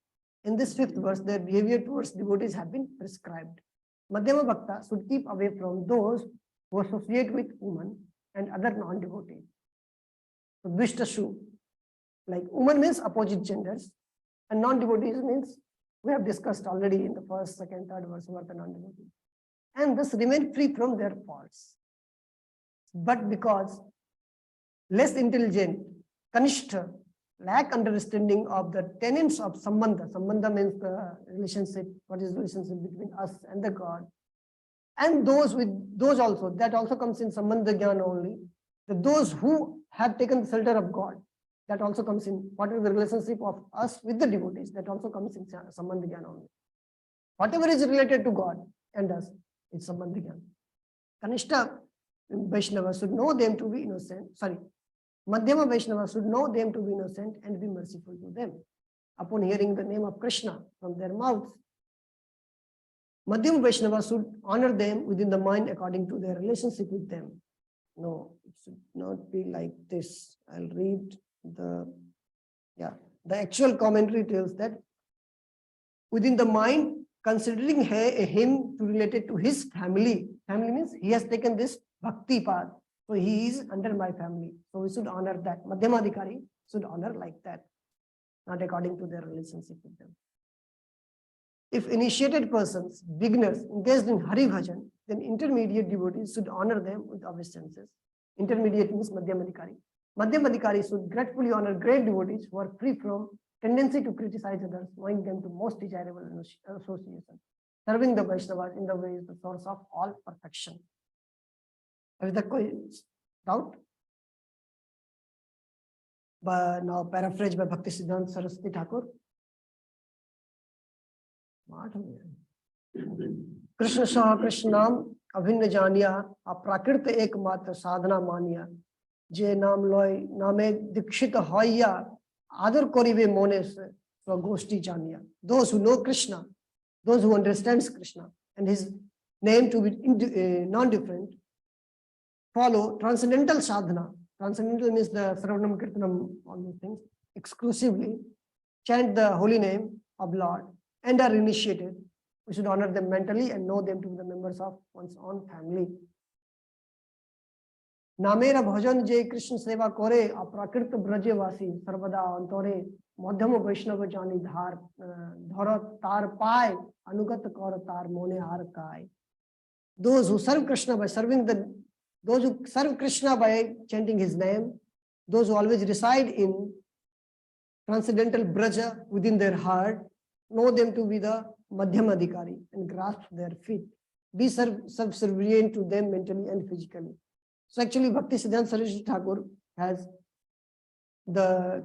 In this fifth verse, their behavior towards devotees have been prescribed. Madhyama Bhakta should keep away from those who associate with women and other non-devotees. So Dvishtashu, like woman means opposite genders, and non-devotees means, we have discussed already in the first, second, third verse about the non-devotees. And thus remain free from their faults. But because less intelligent, Kanishta, lack understanding of the tenets of Sambandha. Sambandha means the relationship, what is the relationship between us and the God. And those also, that also comes in Sambandha Jnana only. Those who have taken the shelter of God, that also comes in, what is the relationship of us with the devotees, that also comes in Sambandha Jnana only. Whatever is related to God and us, it's Sambandha Jnana. Kanishta Vaishnava should know them to be innocent, Madhyama Vaishnava should know them to be innocent and be merciful to them. Upon hearing the name of Krishna from their mouths, Madhyama Vaishnava should honor them within the mind according to their relationship with them. No, it should not be like this. I'll read the actual commentary tells that within the mind, considering him to related to his family family means he has taken this bhakti path. So he is under my family. So we should honor that. Madhyamadhikari should honor like that, not according to their relationship with them. If initiated persons, beginners, engaged in Hari Bhajan, then intermediate devotees should honor them with obeisances. Intermediate means Madhyamadhikari. Madhyamadhikari should gratefully honor great devotees who are free from tendency to criticize others, knowing them to most desirable association. Serving the Vaishnavas in the way is the source of all perfection. Is that doubt? But now paraphrased by Bhakti Siddhanta Saraswati Thakur. Krishna सह कृष्ण नाम अभिन्न जानिया अप्राकृत एकमात्र साधना मानिया जे नाम लय नामे दीक्षित हइया आदर करिबे मने से स्वगोष्ठी जानिया. Those who know Krishna, those who understands Krishna and his name to be non-different, follow transcendental sadhana. Transcendental means the Sravanam Kirtanam, all these things, exclusively chant the holy name of Lord and are initiated. We should honor them mentally and know them to be the members of one's own family. Namera bhajan je Krishna seva kore aprakrit braje vasi sarvada antore madhyam vaishnava jani dhar dhara tar pai anugat kar tar mone har kai. Those who serve Krishna by those who serve Krishna by chanting his name, those who always reside in transcendental braja within their heart, know them to be the Madhyamadhikari and grasp their feet. Be subservient to them mentally and physically. So actually Bhakti Siddhanta Saraswati Thakur has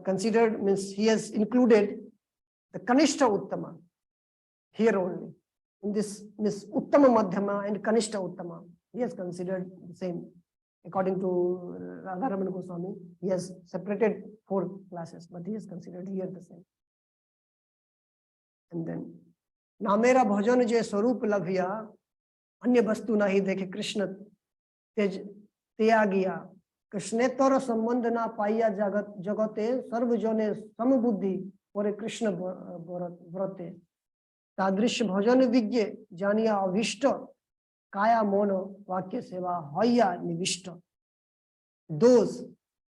considered, means he has included the Kanishta Uttama here only. In this means Uttama Madhyama and Kanishta Uttama. He has considered the same. According to Radharamana Goswami, he has separated 4 classes, but he has considered here the same. And then Namera bhajan je swarup labhiya anya vastu nahi dekhe Krishna त्यागिया कृष्णेतर संबंध ना पाइया जगते सर्वजने समबुद्धि परे कृष्ण व्रते तादृश भजन विज्ञ जानिया अभिष्ट काया मन वाक्य सेवा हया निविष्ट. Those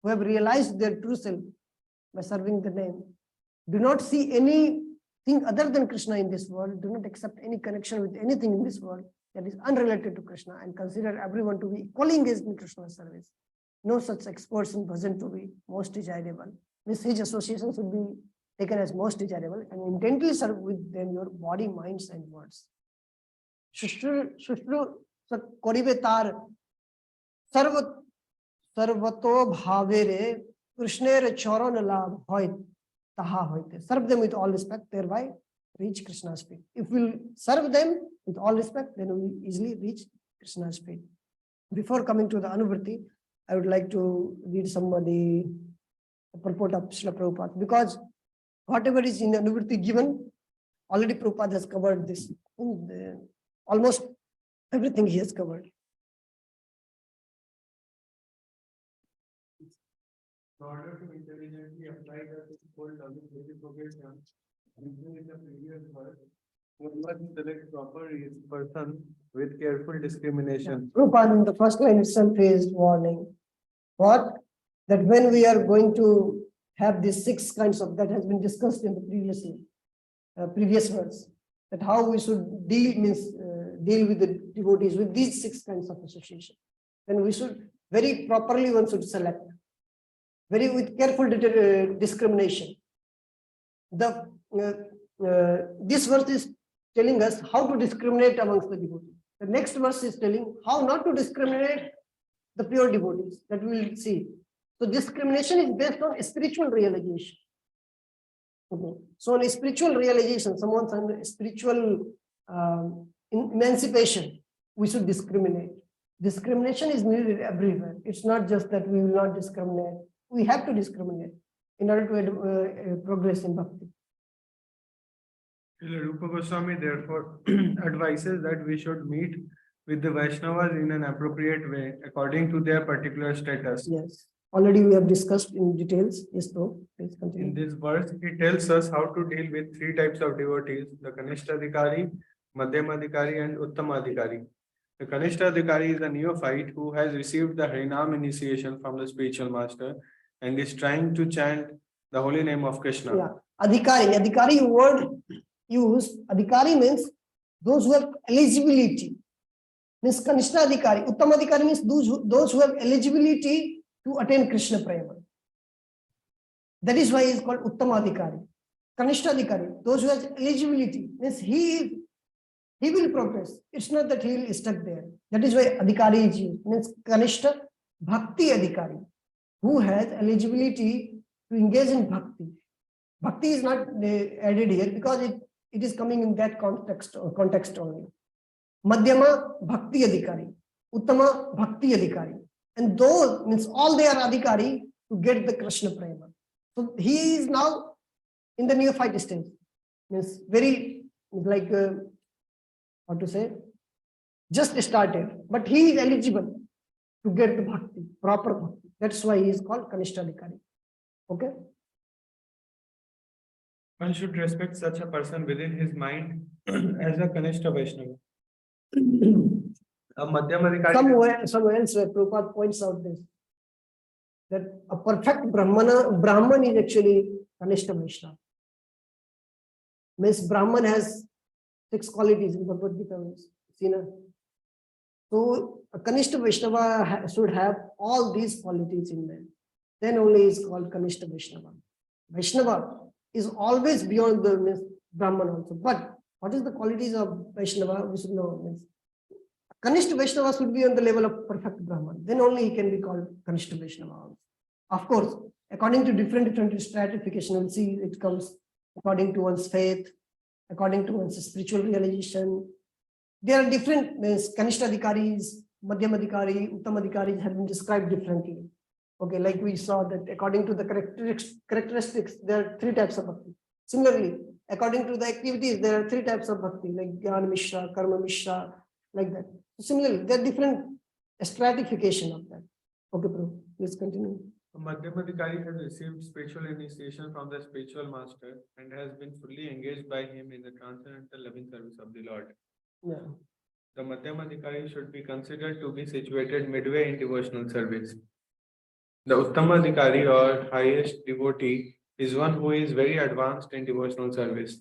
who have realized their true self by serving the name do not see anything other than Krishna in this world, do not accept any connection with anything in this world that is unrelated to Krishna, and consider everyone to be equally engaged in Krishna's service. No such experts in bhajan to be most desirable. This his association should be taken as most desirable and intently serve with them your body, minds, and words. Shushru koribe tar sarvato bhavere Krishner charan labh hoit taha hoite. Serve them with all respect, thereby reach Krishna's feet. If we'll serve them with all respect, then we easily reach Krishna's feet. Before coming to the Anuvritti, I would like to read some of the purport of Srila Prabhupada, because whatever is in the Anuvritti given, already Prabhupada has covered this. Almost everything he has covered. In order to intelligently apply the principle of reciprocation, in the previous verse, one must select proper person with careful discrimination. Prabhupada in the first line itself is warning. What? That when we are going to have these 6 kinds of, that has been discussed in the previous verse, that how we should deal with the devotees with these 6 kinds of association. Then we should very properly one should select, very with careful discrimination. This verse is telling us how to discriminate amongst the devotees. The next verse is telling how not to discriminate the pure devotees, that we will see. So discrimination is based on spiritual realization. Okay. So on a spiritual realization, someone's under spiritual emancipation, we should discriminate. Discrimination is needed everywhere. It's not just that we will not discriminate. We have to discriminate in order to progress in bhakti. Rupa Goswami therefore advises that we should meet with the Vaishnavas in an appropriate way according to their particular status. Yes, already we have discussed in details. Yes, bro, please continue. In this verse, he tells us how to deal with 3 types of devotees: the Kanishtadhikari, Madhyamadhikari, and Uttamadhikari. The Kanishta Adhikari is a neophyte who has received the Harinam initiation from the spiritual master and is trying to chant the holy name of Krishna. Yeah, adhikari word used. Adhikari means those who have eligibility. Means Kanishta Adhikari. Uttam Adhikari means those who have eligibility to attain Krishna Prema. That is why he is called Uttam Adhikari. Kanishta Adhikari, those who have eligibility, means he will progress. It's not that he will stuck there. That is why Adhikari is used. Means Kanishta Bhakti Adhikari, who has eligibility to engage in Bhakti. Bhakti is not added here because it is coming in that context only. Madhyama Bhakti Adhikari, Uttama Bhakti Adhikari. And those means all they are Adhikari to get the Krishna Prema. So he is now in the neophyte stage. Means very like how to say, just started, but he is eligible to get the bhakti, proper bhakti. That's why he is called Kanishta Adhikari. Okay. One should respect such a person within his mind as a Kanishta Vaishnava. A Madhyam Adhikari. Somewhere else where Prabhupada points out this, that a perfect Brahman is actually Kanishta Vaishnava. Means Brahman has 6 qualities in Bhagavad Gita. So a Kanishta Vaishnava should have all these qualities in them. Then only is called Kanishta Vaishnava. Vaishnava is always beyond the Brahman also. But what is the qualities of Vaishnava? We should know. Kanishta Vaishnava should be on the level of perfect Brahman. Then only he can be called Kanishta Vaishnava also. Of course, according to different stratification, we'll see it comes according to one's faith, according to one's spiritual realization. There are different Kanishta Adhikaris, Madhyam Adhikari, Uttam Adhikaris have been described differently. Okay, like we saw that according to the characteristics, there are 3 types of bhakti. Similarly, according to the activities, there are 3 types of bhakti, like Jnana Mishra, Karma Mishra, like that. Similarly, there are different stratification of that. Okay, bro, please continue. A Madhyam Adhikari has received spiritual initiation from the spiritual master and has been fully engaged by him in the transcendental loving service of the Lord. Yeah. The Madhyam Adhikari should be considered to be situated midway in devotional service. The Uttama Adhikari or highest devotee is one who is very advanced in devotional service.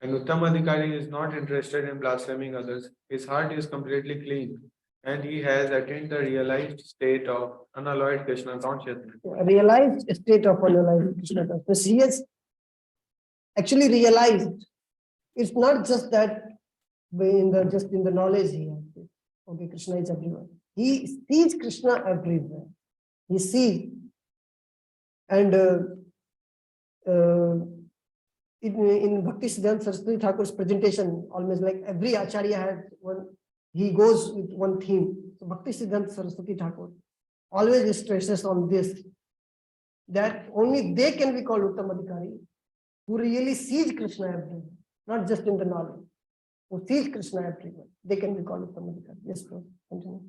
An Uttama Adhikari is not interested in blaspheming others. His heart is completely clean and he has attained the realized state of unalloyed Krishna consciousness. Realized state of unalloyed Krishna consciousness. He has actually realized. It's not just that in the knowledge he has. Okay, Krishna is everywhere. He sees Krishna everywhere. He sees, and in Bhakti Siddhanta Saraswati Thakur's presentation, almost like every acharya has one. He goes with one theme. So Bhakti Siddhanta Saraswati Thakur always stresses on this, that only they can be called Uttam Adhikari, who really sees Krishna everywhere, not just in the knowledge. Who sees Krishna everywhere. They can be called Uttam Adhikari. Yes, bro. Continue.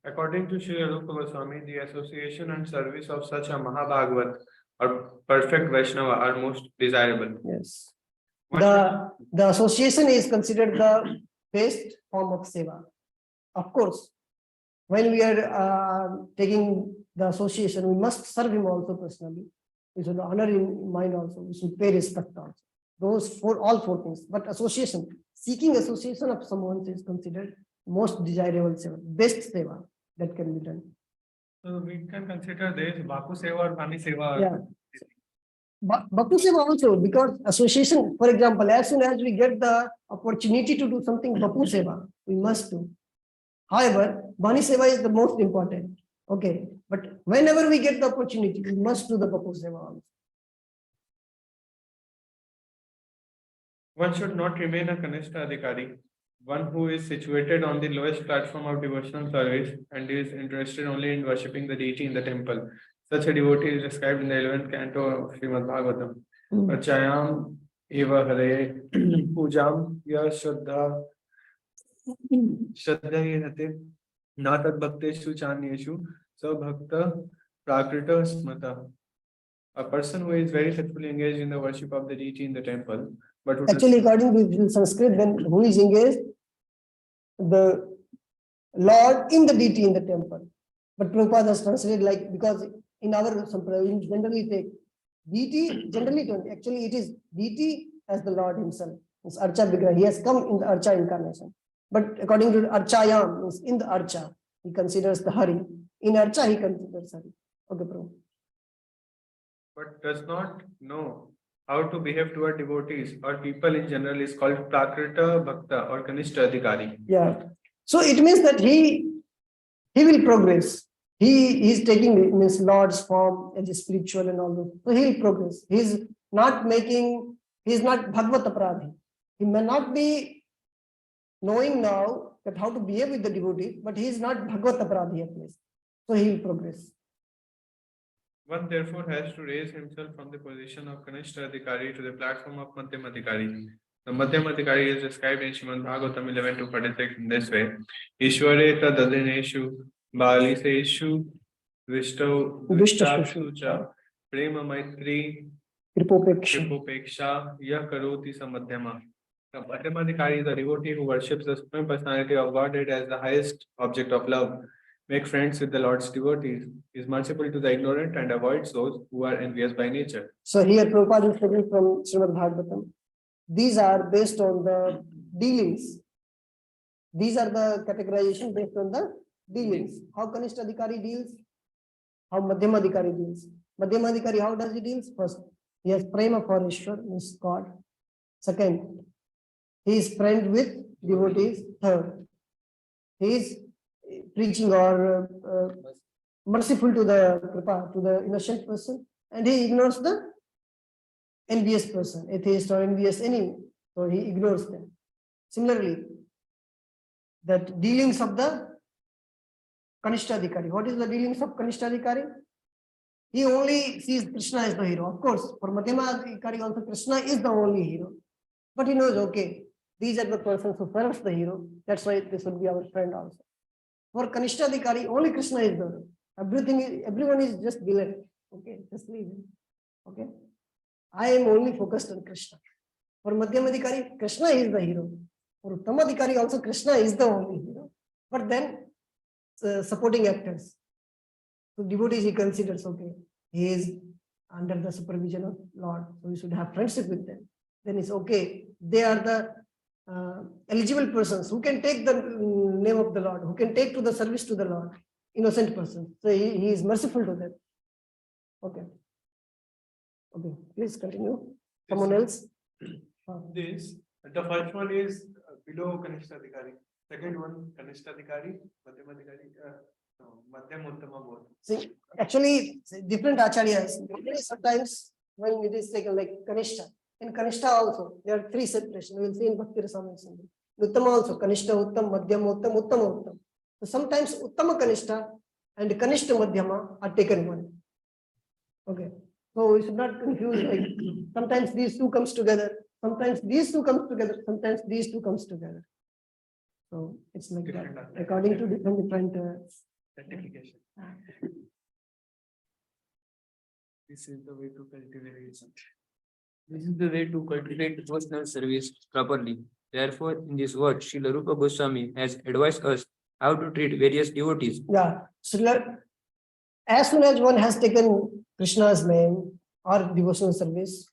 According to Srila Rupa Goswami, the association and service of such a Mahabhagavat or perfect Vaishnava are most desirable. Yes. The association is considered the best form of seva. Of course, when we are taking the association, we must serve him also personally. We should honor him in mind also. We should pay respect also. Those all 4 things. But association, seeking association of someone is considered most desirable seva, best seva that can be done. So we can consider this Baku Seva or Bani Seva. Yeah. Bhakti Seva also, because association, for example, as soon as we get the opportunity to do something Bhakti Seva, we must do. However, Bani Seva is the most important. Okay. But whenever we get the opportunity, we must do the Bhakti Seva also. One should not remain a Kanishta Adhikari, one who is situated on the lowest platform of devotional service and is interested only in worshipping the deity in the temple. Such a devotee is described in the 11th canto of Srimad Bhagavatam. Achayam eva hare pujam ya shraddha yate natat bhakteshu chanyeshu sabhakta prakrita smata. A person who is very faithfully engaged in the worship of the deity in the temple, but who actually, according to Sanskrit, then who is engaged? The Lord in the deity in the temple. But Prabhupada has translated like, because in our sampradaya, we generally take deity, generally don't, actually it is deity as the Lord himself. It's Archa Vigraha. He has come in the Archa incarnation. But according to Archayam, means in the Archa, he considers the Hari. In Archa, he considers Hari. Okay, Prabhu. But does not know how to behave toward devotees or people in general is called Prakrita Bhakta or Kanishta Adhikari. Yeah. So it means that he will progress. He is taking means Lord's form as a spiritual and all that. So he will progress. He is not Bhagavad Apradhi. He may not be knowing now that how to behave with the devotee, but he is not Bhagavad Apradhi at least. So he will progress. One therefore has to raise himself from the position of Kanishta Adhikari to the platform of Madhyam Adhikari. The Madhyam Adhikari is described in Srimad Bhagavatam 11-46 in this way. Ishware tadadineshu baliseshu vishtashu cha prema maitri kripopeksha yah karoti samadhyama. The Madhyam Adhikari is a devotee who worships the Supreme Personality of Godhead as the highest object of love. Make friends with the Lord's devotees, is merciful to the ignorant and avoids those who are envious by nature. So here Prabhupada is taking from Srimad Bhagavatam. These are based on the dealings. These are the categorization based on the dealings. How Kanishta Adhikari deals, how Madhyama Adhikari deals. Madhyama Adhikari, how does he deals? First, he has prema for Ishwar, means God. Second, he is friend with devotees. Third, he is preaching or merciful to the kripa, to the innocent person, and he ignores the envious person, atheist or envious enemy. So he ignores them. Similarly, that dealings of the Kanishta Adhikari. What is the dealings of Kanishta Adhikari? He only sees Krishna as the hero. Of course, for Madhyama Adhikari also Krishna is the only hero. But he knows, okay, these are the persons who serves the hero. That's why this will be our friend also. For Kanishta Adhikari, only Krishna is the hero. Everyone is just villain. Okay, just leave it. Okay. I am only focused on Krishna. For Madhyama Adhikari, Krishna is the hero. For Uttama Adhikari also Krishna is the only hero. But then supporting actors. So devotees he considers, okay, he is under the supervision of Lord. So we should have friendship with them. Then it's okay. They are the eligible persons who can take the name of the Lord, who can take to the service to the Lord. Innocent person. So he is merciful to them. Okay. Okay, please continue. Someone else? This, the first one is below Kanishta Adhikari. Second one, Kanishta Adhikari, Madhyam Adhikari, Madhyam Uttama both. See, actually, different acharyas. Sometimes when it is taken like Kanishta, in Kanishta also, there are three separations. We will see in Bhakti Rasamrita. Uttama also, Kanishta Uttam, Madhyam Uttam, Uttama Uttam. So sometimes Uttama Kanishta and Kanishta Madhyama are taken one. Okay. So we should not confuse, like sometimes these two comes together, sometimes these two comes together, sometimes these two comes together. So it's like that, according to different certification. This is the way to cultivate. This is the way to cultivate devotional service properly. Therefore, in this word, Srila Rupa Goswami has advised us how to treat various devotees. Yeah. So as soon as one has taken Krishna's name or devotional service,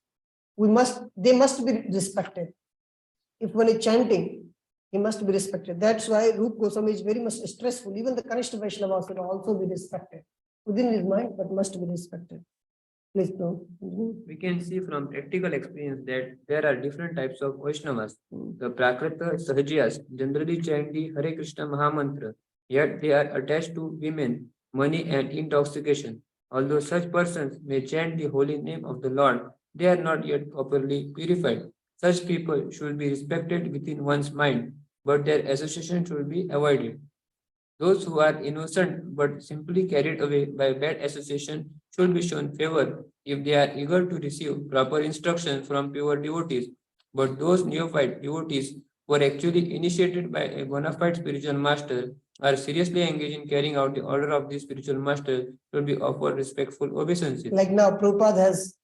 they must be respected. If one is chanting, he must be respected. That's why Rupa Goswami is very much stressful. Even the Kanishta Vaishnavas should also be respected within his mind, but must be respected. Please go. We can see from practical experience that there are different types of Vaishnavas. The Prakrita Sahajiyas generally chant the Hare Krishna Mahamantra, yet they are attached to women, money and intoxication. Although such persons may chant the holy name of the Lord, they are not yet properly purified. Such people should be respected within one's mind, but their association should be avoided. Those who are innocent but simply carried away by bad association should be shown favor if they are eager to receive proper instruction from pure devotees. But those neophyte devotees who are actually initiated by a bona fide spiritual master are seriously engaged in carrying out the order of the spiritual master should be offered respectful obeisances. Like now, Prabhupada has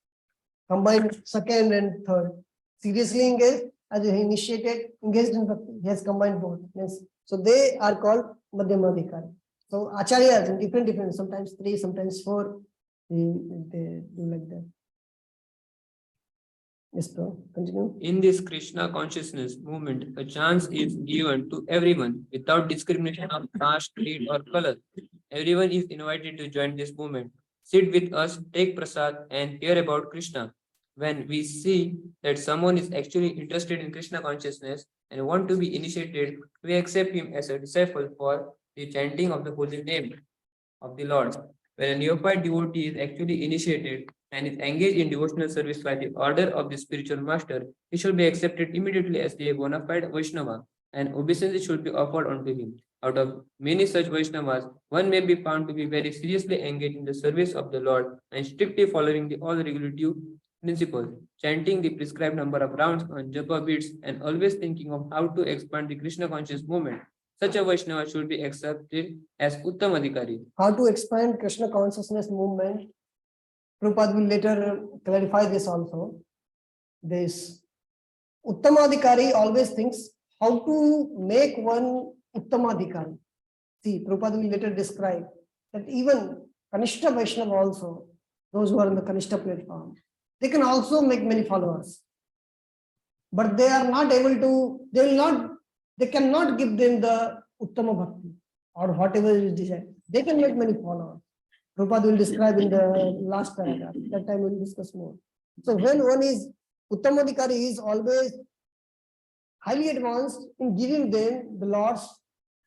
combined second and third. Seriously engaged, as he initiated, engaged in bhakti. He has combined both. Means So they are called Madhyamadhikari. So acharyas in different, sometimes 3, sometimes 4, they do like that. Yes, bro. Continue. In this Krishna consciousness movement, a chance is given to everyone without discrimination of caste, creed, or color. Everyone is invited to join this movement. Sit with us, take prasad, and hear about Krishna. When we see that someone is actually interested in Krishna consciousness and want to be initiated, we accept him as a disciple for the chanting of the holy name of the Lord. When a neophyte devotee is actually initiated and is engaged in devotional service by the order of the spiritual master, he should be accepted immediately as a bona fide Vaishnava, and obeisance should be offered unto him. Out of many such Vaishnavas, one may be found to be very seriously engaged in the service of the Lord and strictly following the all regulative principles, chanting the prescribed number of rounds on japa beads, and always thinking of how to expand the Krishna conscious movement. Such a Vaishnava should be accepted as Uttam Adhikari. How to expand Krishna consciousness movement? Prabhupada will later clarify this also. This Uttamadhikari always thinks how to make one Uttamadhikari. See, Prabhupada will later describe that even Kanishta Vaishnava also, those who are on the Kanishta platform, they can also make many followers. But they are not able to, they cannot give them the Uttama Bhakti or whatever is desired. They can make many followers. Prabhupada will describe in the last paragraph. That time we'll discuss more. So when one is Uttamadhikari is always highly advanced in giving them the Lord's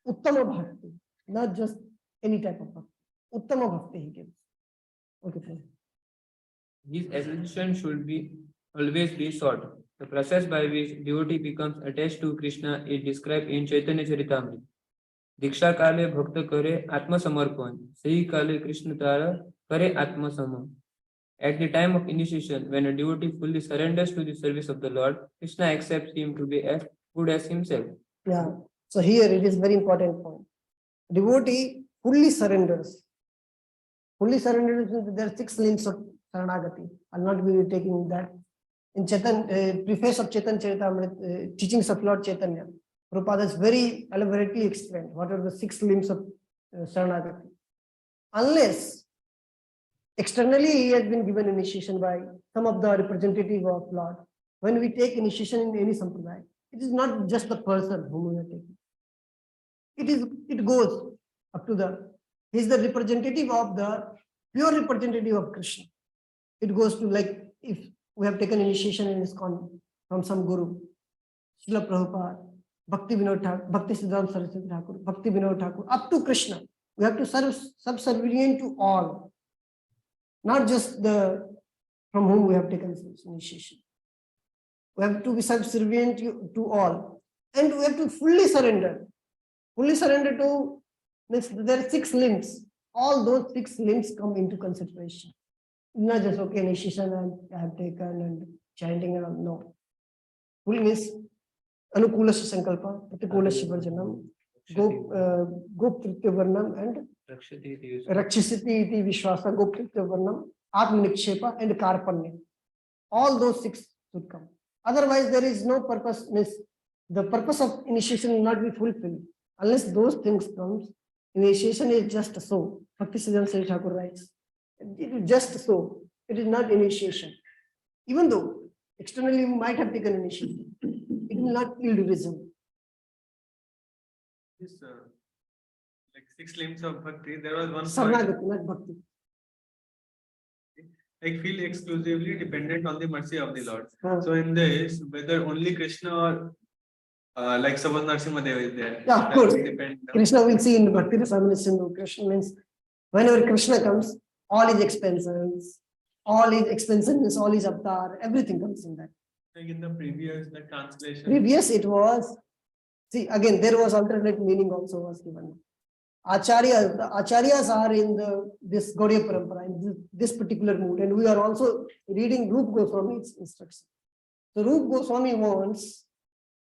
Uttama Bhakti, not just any type of Bhakti. Uttama Bhakti he gives. Okay, fine. His association should be always be sought. The process by which devotee becomes attached to Krishna is described in Chaitanya Charitamrita. Diksha kale bhakta kare atma samarpan, sahi kale Krishna tara kare atma sama. At the time of initiation, when a devotee fully surrenders to the service of the Lord, Krishna accepts him to be as good as himself. Yeah. So here it is very important point. Devotee fully surrenders. Fully surrenders means there are 6 limbs of Saranagati. I'll not be taking that. In preface of Chaitanya Charitamrita, teachings of Lord Chaitanya, Prabhupada has very elaborately explained what are the 6 limbs of Saranagati. Unless externally he has been given initiation by some of the representative of Lord. When we take initiation in any sampradaya, it is not just the person whom we are taking. It goes up to he is the representative of the pure representative of Krishna. It goes to like if we have taken initiation in ISKCON from some guru, Srila Prabhupada, Bhakti Vinod Thakur, Bhakti Siddhanta Saraswati Thakur, Bhakti Vinod Thakur, up to Krishna. We have to serve subservient to all, not just the from whom we have taken initiation. We have to be subservient to all, and we have to fully surrender. Fully surrender to this. There are 6 limbs. All those 6 limbs come into consideration. Not just okay, initiation I have taken and chanting and all. No. Full means Anukulasya Sankalpa, Patikulasya Varjanam, Goptritya Varnam, and Rakshasiti iti Vishwasa, Goptritya Varnam, Atmanikshepa, and Karpanya. All those 6 should come. Otherwise, there is no purpose. Means the purpose of initiation will not be fulfilled unless those things comes. Initiation is just so. Bhakti Siddhanta Thakur writes. It is just so. It is not initiation. Even though externally you might have taken initiation, it will not yield result. This like 6 limbs of bhakti. There was one Saranagati, not bhakti. Like feel exclusively dependent on the mercy of the Lord. So in this, whether only Krishna or like Sabad Narsimhadev is there. Yeah, of course. Krishna will see in Bhakti Rasamrita Sindhu. Krishna means whenever Krishna comes, all his expenses, all his avatar, everything comes in that. Like in the translation. Previous it was, see again, there was alternate meaning also was given. The Acharyas are in this Gaudiya Parampara, in this particular mood, and we are also reading Rupa Goswami's instruction. So Rupa Goswami wants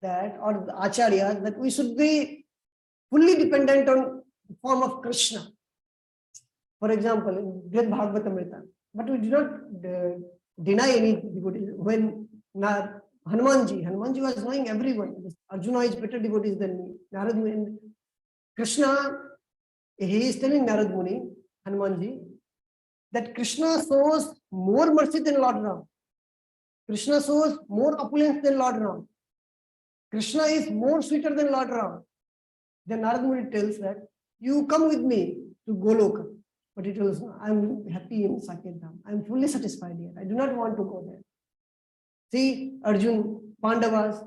that, or the Acharya, that we should be fully dependent on the form of Krishna. For example, in Brihad Bhagavatamrita, but we do not deny any devotee. When Hanumanji was knowing everyone. Arjuna is better devotees than me. Narad Krishna, he is telling Narad Muni, Hanumanji, that Krishna shows more mercy than Lord Ram. Krishna shows more opulence than Lord Ram. Krishna is more sweeter than Lord Ram. Then Narad Muni tells that, you come with me to Goloka. But he tells, I'm happy in Saket Dham. I'm fully satisfied here. I do not want to go there. See, Arjun, Pandavas,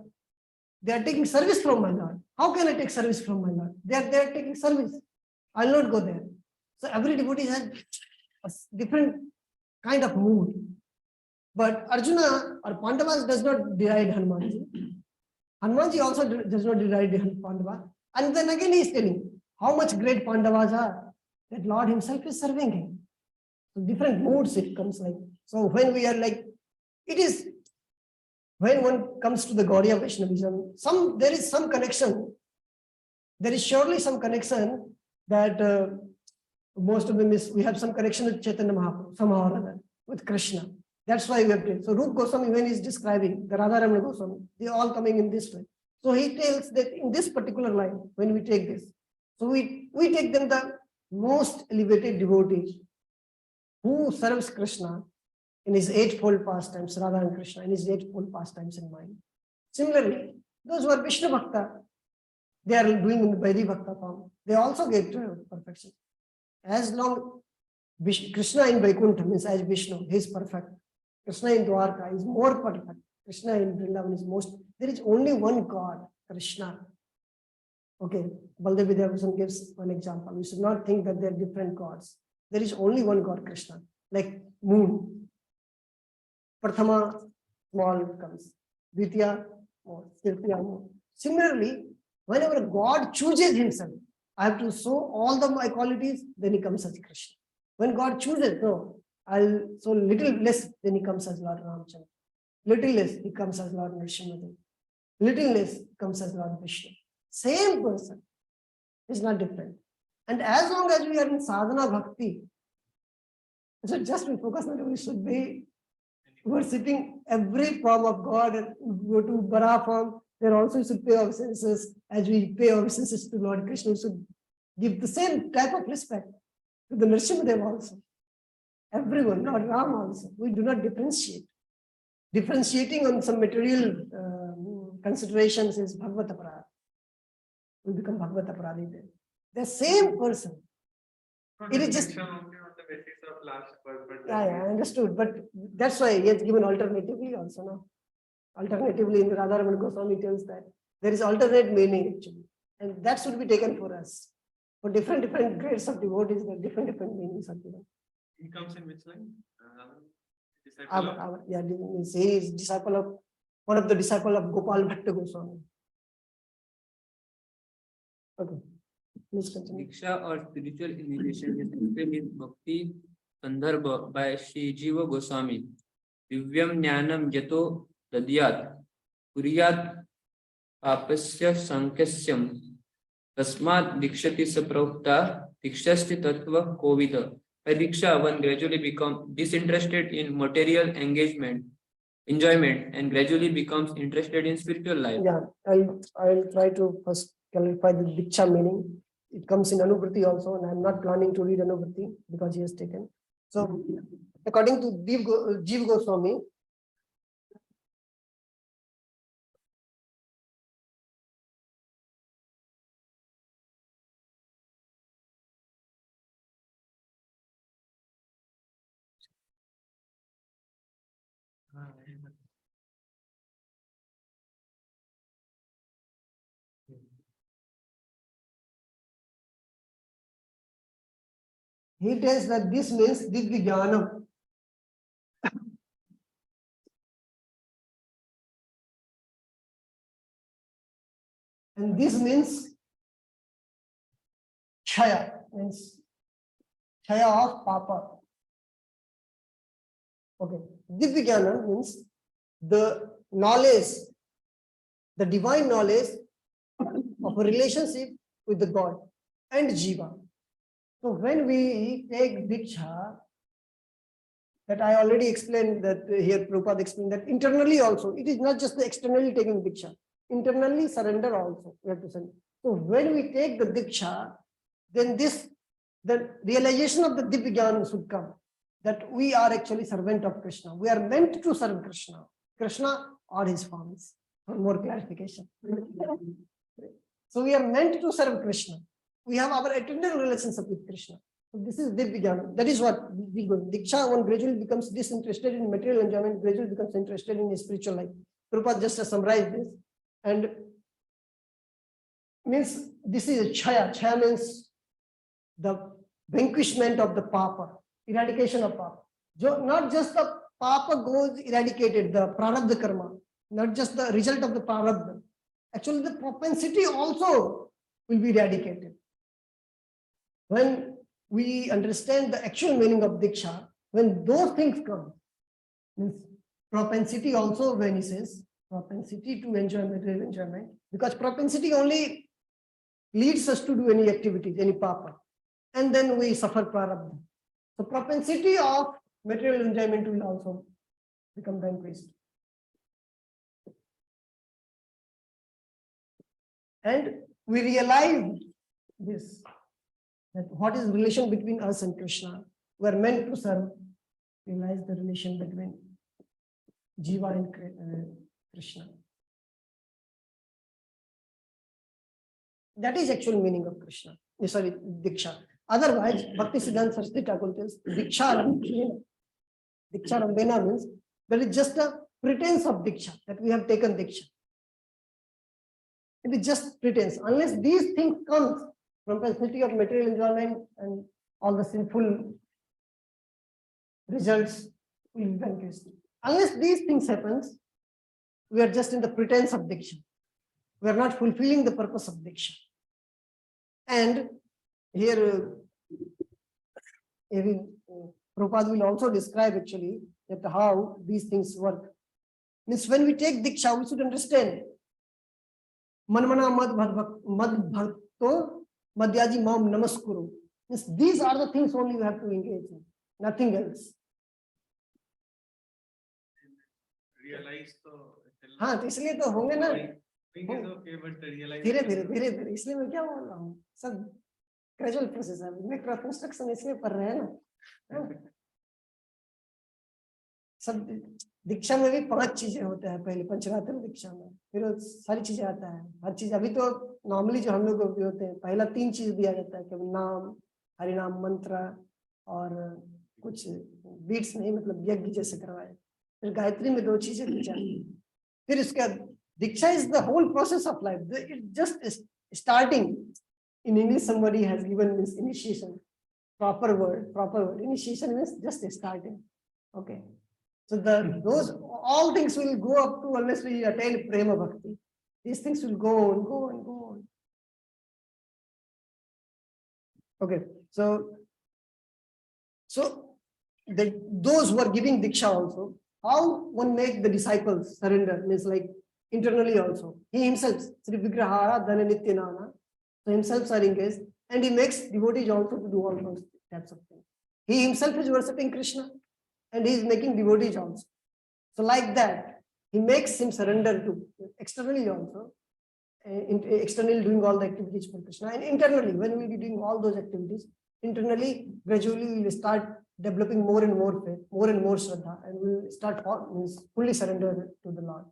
they are taking service from my Lord. How can I take service from my Lord? They are taking service. I'll not go there. So every devotee has a different kind of mood. But Arjuna or Pandavas does not deride Hanumanji. Hanumanji also does not deride Pandava. And then again he is telling how much great Pandavas are. That Lord himself is serving him. So different moods it comes like. So when we are like, it is, when one comes to the Gaudiya Vaishnavism, there is some connection. There is surely some connection that most of them is, we have some connection with Chaitanya Mahaprabhu, somehow or other, with Krishna. That's why we have to. So Rup Goswami, when he is describing the Radharamana Goswami, they are all coming in this way. So he tells that in this particular line, when we take this, so we take them the most elevated devotees who serves Krishna in his eightfold pastimes, Radha and Krishna, in his eightfold pastimes in mind. Similarly, those who are Vishnu Bhakta, they are doing in the Vaidhi Bhakta form, they also get perfection. As long Krishna in Vaikuntha means as Vishnu, he is perfect. Krishna in Dwarka is more perfect. Krishna in Vrindavan is most. There is only one God, Krishna. Okay, Baldev Vidyabhushan gives one example. We should not think that there are different gods. There is only one God, Krishna. Like moon. Prathama, small comes. Dvitiya, more. Tritiya, more. Similarly, whenever God chooses himself, I have to show all my qualities, then he comes as Krishna. When God chooses, no, I'll show little less, then he comes as Lord Ramchandra. Little less, he comes as Lord Nrsimhadev. Little less, he comes as Lord Vishnu. Same person is not different. And as long as we are in sadhana bhakti, so just we focus on it, we should be worshipping every form of God and go to Bara form. There also we should pay obeisances. As we pay obeisances to Lord Krishna, we should give the same type of respect to the Nrsimhadev also. Everyone, not Ram also. We do not differentiate. Differentiating on some material considerations is Bhagavata Parad. We become Bhagavata Paradite. The same person. It is just. Only on the basis of last word. Yeah, I understood. But that's why he has given alternatively also. No? Alternatively, in the Radharamana Goswami tells that there is alternate meaning actually. And that should be taken for us. For different grades of devotees, there are different meanings are given. He comes in which line? Yeah, he is disciple of one of the disciples of Gopal Bhatta Goswami. Okay, please continue. Diksha or spiritual initiation is explained in Bhakti Sandarbha by Sri Jiva Goswami. Divyam Jnanam Yato Dadyat Kuriyat Apasya Sankasyam Tasmat Dikshati Saprokta Dikshasti Tattva Kovida. By Diksha, one gradually becomes disinterested in material enjoyment, and gradually becomes interested in spiritual life. Yeah, I'll try to first clarify the Diksha meaning. It comes in Anuvriti also, and I'm not planning to read Anuvriti because he has taken. So, according to Jiva Goswami, he tells that this means Divya. And this means Chaya, means Chaya of Papa. Okay, Divya means the knowledge, the divine knowledge of a relationship with the God and Jiva. So when we take Diksha, that I already explained that here Prabhupada explained that internally also, it is not just the externally taking Diksha, internally surrender also, we have to send. So when we take the Diksha, then the realization of the Divya should come, that we are actually servant of Krishna. We are meant to serve Krishna or his forms, for more clarification. So we are meant to serve Krishna. We have our eternal relationship with Krishna. So this is Divya. That is what we go. Diksha, one gradually becomes disinterested in material enjoyment, gradually becomes interested in his spiritual life. Prabhupada just to summarize this. And means this is a Chaya. Chaya means the vanquishment of the Papa, eradication of Papa. Not just the Papa goes eradicated, the Prarabdha Karma, not just the result of the Prarabdha. Actually, the propensity also will be eradicated. When we understand the actual meaning of Diksha, when those things come, means propensity also vanishes, propensity to enjoy material enjoyment, because propensity only leads us to do any activities, any papa, and then we suffer prarabdha. So propensity of material enjoyment will also become vanquished. And we realize this, that what is the relation between us and Krishna. We are meant to serve. Realize the relation between Jiva and Krishna. That is actual meaning of Krishna. Sorry, Diksha. Otherwise, Bhakti Siddhanta Saraswati Thakur tells Diksha Rambena. Diksha Rambena means that is just a pretense of Diksha, that we have taken Diksha. It is just pretense. Unless these things come, propensity of material enjoyment and all the sinful results will be vanquished. Unless these things happen, we are just in the pretense of Diksha. We are not fulfilling the purpose of Diksha. And here, Prabhupada will also describe actually that how these things work. Means when we take Diksha, we should understand Manmana Mad Bhakto Madhyaji Mam Namaskuru. Means these are the things only you have to engage in, nothing else. Realize हाँ तो इसलिए तो होंगे ना धीरे धीरे धीरे धीरे इसलिए मैं क्या बोल रहा हूँ सब ग्रेजुअल प्रोसेस है मैं कंस्ट्रक्शन इसलिए पढ़ रहे हैं ना सब दीक्षा में भी 5 चीजें होते हैं पहले पंचरात्र दीक्षा में फिर सारी चीजें आता है हर चीज अभी तो नॉर्मली जो हम लोग होते हैं पहला 3 चीज दिया जाता है कि नाम हरिनाम मंत्र और कुछ बीट्स नहीं मतलब यज्ञ जैसे करवाए फिर गायत्री में 2 चीजें दी जाती है फिर इसका दीक्षा is the whole process of life. It just is starting. In English, somebody has given this initiation. Proper word. Initiation means just starting. Okay. So those all things will go up to unless we attain prema bhakti. These things will go and go and go on. Okay. So those who are giving diksha also, how one make the disciples surrender means like internally also. He himself, Sri Vigrahara Dhana Nityanana, so himself are engaged and he makes devotees also to do all those types of things. He himself is worshipping Krishna and he is making devotees also. So like that, he makes him surrender to externally also, externally doing all the activities for Krishna and internally when we will be doing all those activities, internally, gradually we will start developing more and more faith, more and more Shraddha and we will start fully surrender to the Lord.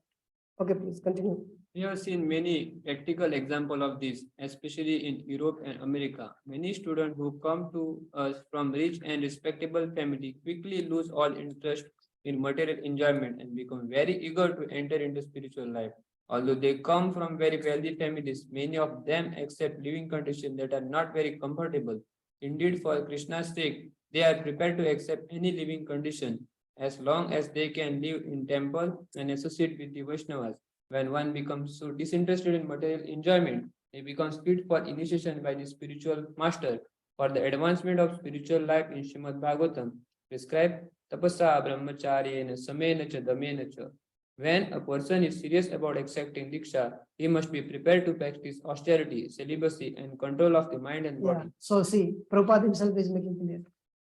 Okay, please continue. We have seen many practical examples of this, especially in Europe and America. Many students who come to us from rich and respectable families quickly lose all interest in material enjoyment and become very eager to enter into spiritual life. Although they come from very wealthy families, many of them accept living conditions that are not very comfortable. Indeed, for Krishna's sake, they are prepared to accept any living condition as long as they can live in temple and associate with the Vaishnavas. When one becomes so disinterested in material enjoyment, he becomes fit for initiation by the spiritual master for the advancement of spiritual life in Srimad Bhagavatam. Prescribed tapasa brahmacharyena samena cha damena cha. When a person is serious about accepting diksha, he must be prepared to practice austerity, celibacy, and control of the mind and body. Yeah. So see, Prabhupada himself is making clear.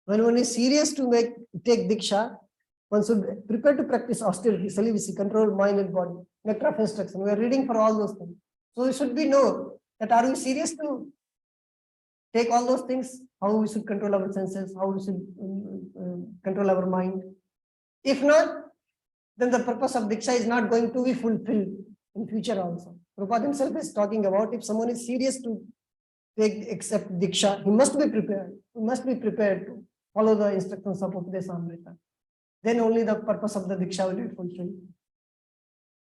When one is serious to take diksha, one should prepare to practice austerity, celibacy, control mind and body, nectar of instruction. We are reading for all those things. So it should be known that are we serious to take all those things? How we should control our senses, how we should control our mind. If not, then the purpose of Diksha is not going to be fulfilled in future also. Prabhupada himself is talking about if someone is serious to accept Diksha, he must be prepared. He must be prepared to follow the instructions of Upadesamrita. Then only the purpose of the Diksha will be fulfilled.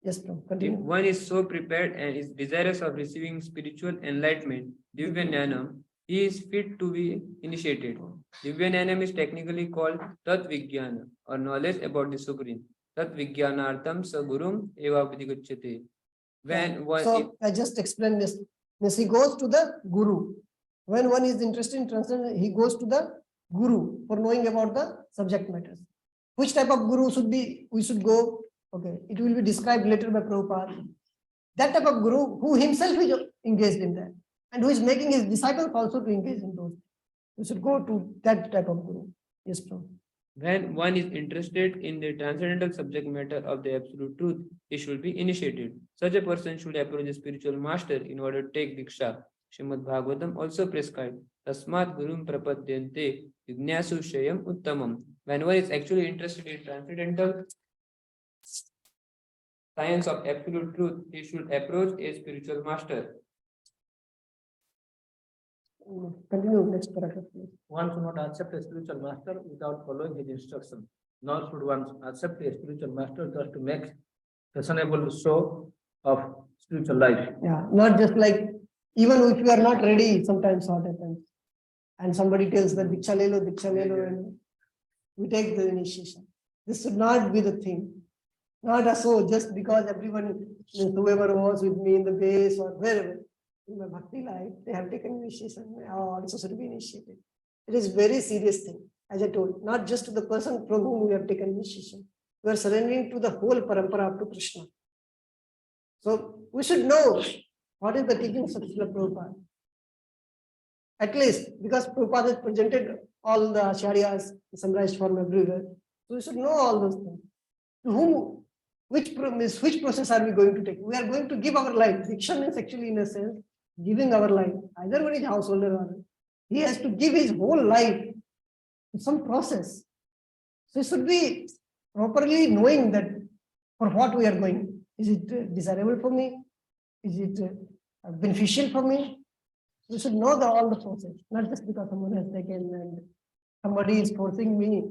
Yes, Prabhu, If continue. one is so prepared and is desirous of receiving spiritual enlightenment, Divya Jnanam, he is fit to be initiated. Divya Jnanam is technically called Tat Vijnana, or knowledge about the Supreme. Tat Vijnanartam sa gurum eva vidigachyate. When one So I just explained this. Means he goes to the Guru. When one is interested in transcendence, he goes to the Guru for knowing about the subject matters. Which type of Guru should be, we should go? Okay, it will be described later by Prabhupada. That type of Guru who himself is engaged in that and who is making his disciples also to engage in those. We should go to that type of Guru. Yes, Prabhupada. When one is interested in the transcendental subject matter of the absolute truth, he should be initiated. Such a person should approach a spiritual master in order to take Diksha. Srimad Bhagavatam also prescribed, Tasmat Gurum Prapadyante Jnashu Shayam Uttamam. When one is actually interested in transcendental science of absolute truth, he should approach a spiritual master. Continue next paragraph, please. One should not accept a spiritual master without following his instruction, nor should one accept a spiritual master just to make fashionable show of spiritual life. Yeah, not just like, even if you are not ready, sometimes what happens. And somebody tells that Diksha le lo, and we take the initiation. This should not be the thing. Not a so just because everyone, whoever was with me in the base or wherever, in my bhakti life, they have taken initiation, also should be initiated. It is very serious thing, as I told, not just to the person from whom we have taken initiation. We are surrendering to the whole parampara up to Krishna. So we should know what is the teachings of Srila Prabhupada. At least because Prabhupada has presented all the acharyas in summarized form everywhere. So we should know all those things. To whom, which process are we going to take? We are going to give our life. Diksha means actually, in a sense, giving our life. Either one is householder or he has to give his whole life to some process. So it should be properly knowing that for what we are going. Is it desirable for me? Is it beneficial for me? We should know all the process, not just because someone has taken and somebody is forcing me,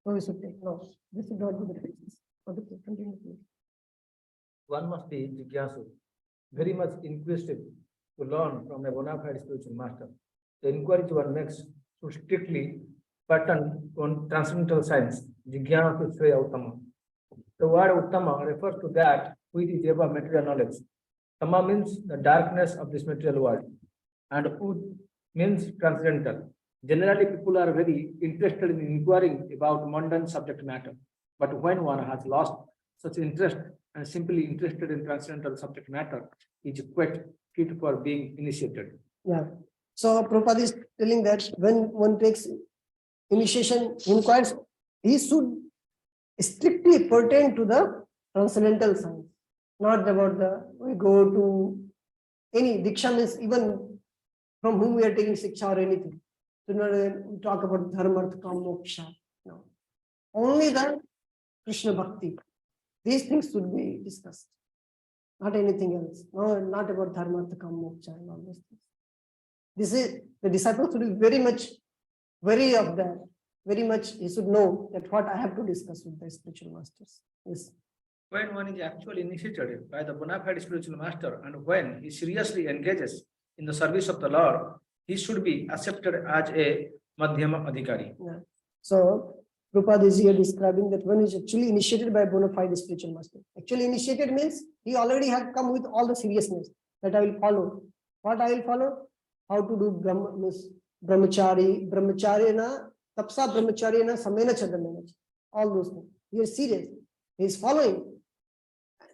so we should take. No, this should not be the case. Continue, please. One must be jigyasu, very much inquisitive to learn from a bona fide spiritual master. The inquiry one makes should strictly pattern on transcendental science, jigyasu Shreya Uttama. The word Uttama refers to that which is above material knowledge. Tama means the darkness of this material world, and Ud means transcendental. Generally, people are very interested in inquiring about mundane subject matter. But when one has lost such interest and simply interested in transcendental subject matter, is quite fit for being initiated. Yeah. So Prabhupada is telling that when one takes initiation, inquires, he should strictly pertain to the transcendental science, not about we go to any Diksha means even from whom we are taking Siksha or anything. So not we talk about Dharma, Artha, Kama, Moksha. No. Only the Krishna Bhakti. These things should be discussed. Not anything else. No, not about Dharma, Artha, Kama, Moksha and all those things. This is the disciple should be very much wary of that. Very much he should know that what I have to discuss with the spiritual masters. Yes. When one is actually initiated by the bona fide spiritual master and when he seriously engages in the service of the Lord, he should be accepted as a Madhyama Adhikari. Yeah. So Prabhupada is here describing that one is actually initiated by a bona fide spiritual master. Actually initiated means he already had come with all the seriousness that I will follow. What I will follow? How to do brahmachari na tapsa brahmachari na samena chadamena. All those things. He is serious. He is following.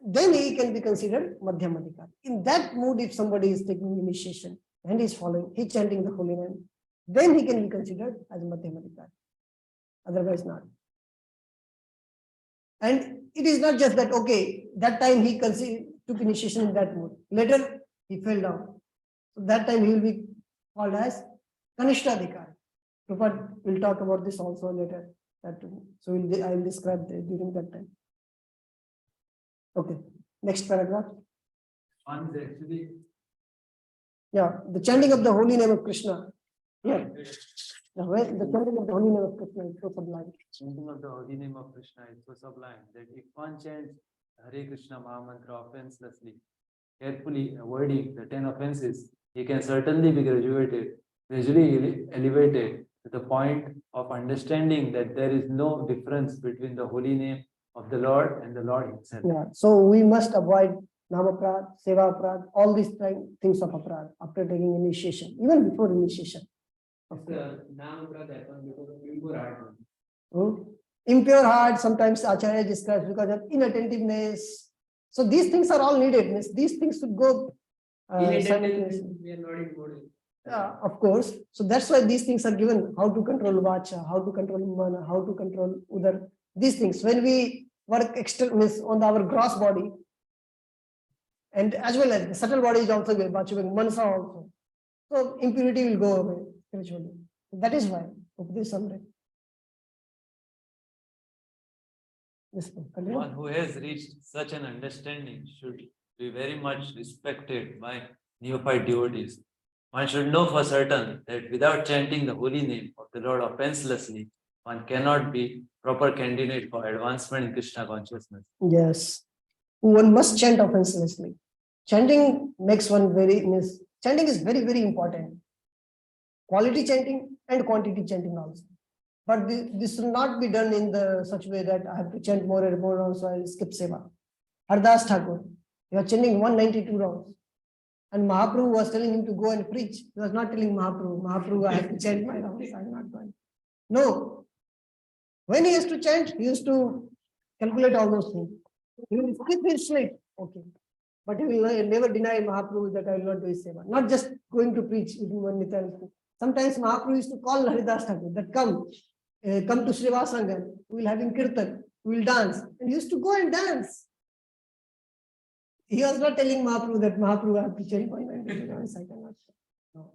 Then he can be considered Madhyamadikari. In that mood, if somebody is taking initiation and is following, he chanting the holy name, then he can be considered as Madhyamadikari. Otherwise not. And it is not just that, okay, that time he took initiation in that mood. Later, he fell down. So that time he will be called as Kanishtadhikari. Prabhupada will talk about this also later. So I will describe during that time. Okay, next paragraph. One is actually Yeah, the chanting of the holy name of Krishna. Yeah, the chanting of the holy name of Krishna is so sublime. chanting of the holy name of Krishna is so sublime that if one chants Hare Krishna Mahamantra offenselessly, carefully avoiding the 10 offenses, he can certainly be gradually elevated to the point of understanding that there is no difference between the holy name of the Lord and the Lord himself. Yeah, so we must avoid Namaprad, Sevaprad, all these things of Aprad after taking initiation, even before initiation. Impure heart, sometimes Acharya describes because of inattentiveness. So these things are all needed. Means these things should go simultaneously. Yeah, of course. So that's why these things are given. How to control Vacha, how to control Mana, how to control Udar. These things. When we work means on our gross body, and as well as the subtle body is also there, Manasa also. So impurity will go away spiritually. That is why. This summary. One who has reached such an understanding should be very much respected by neophyte devotees. One should know for certain that without chanting the holy name of the Lord offenselessly, one cannot be proper candidate for advancement in Krishna consciousness. Yes, one must chant offenselessly. Chanting makes one chanting is very, very important. Quality chanting and quantity chanting also. But this should not be done in such way that I have to chant more and more rounds, so I will skip Seva. Hardas Thakur, you are chanting 192 rounds. And Mahaprabhu was telling him to go and preach. He was not telling Mahaprabhu, I have to chant my rounds, I am not going. No. When he has to chant, he used to calculate all those things. He will skip his sleep. Okay. But he will never deny Mahaprabhu that I will not do his seva. Not just going to preach. Sometimes Mahaprabhu used to call Haridas Thakur that come to Srivasangam. We will have him kirtan. We will dance. And he used to go and dance. He was not telling Mahaprabhu that Mahaprabhu have to chant 192 rounds. I cannot. No.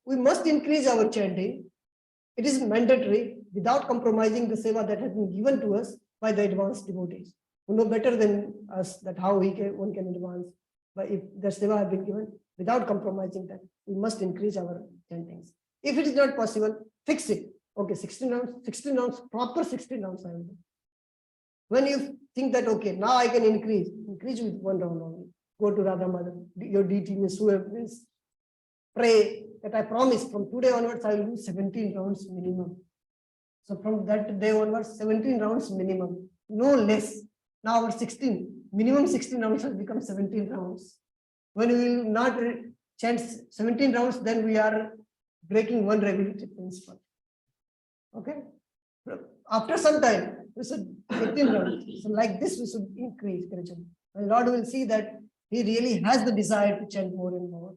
We must increase our chanting. It is mandatory without compromising the seva that has been given to us by the advanced devotees, who know better than us that how one can advance. But if the seva has been given without compromising that, we must increase our chantings. If it is not possible, fix it. Okay, 16 rounds, proper 16 rounds I will do. When you think that, okay, now I can increase with 1 round only. Go to Radha Madhav, your deity means whoever means. Pray that I promise from today onwards I will do 17 rounds minimum. So from that day onwards, 17 rounds minimum, no less. Now our minimum 16 rounds has become 17 rounds. When we will not chant 17 rounds, then we are breaking one regulative principle. Okay? After some time, we should 18 rounds. So like this, we should increase gradually. And Lord will see that he really has the desire to chant more and more.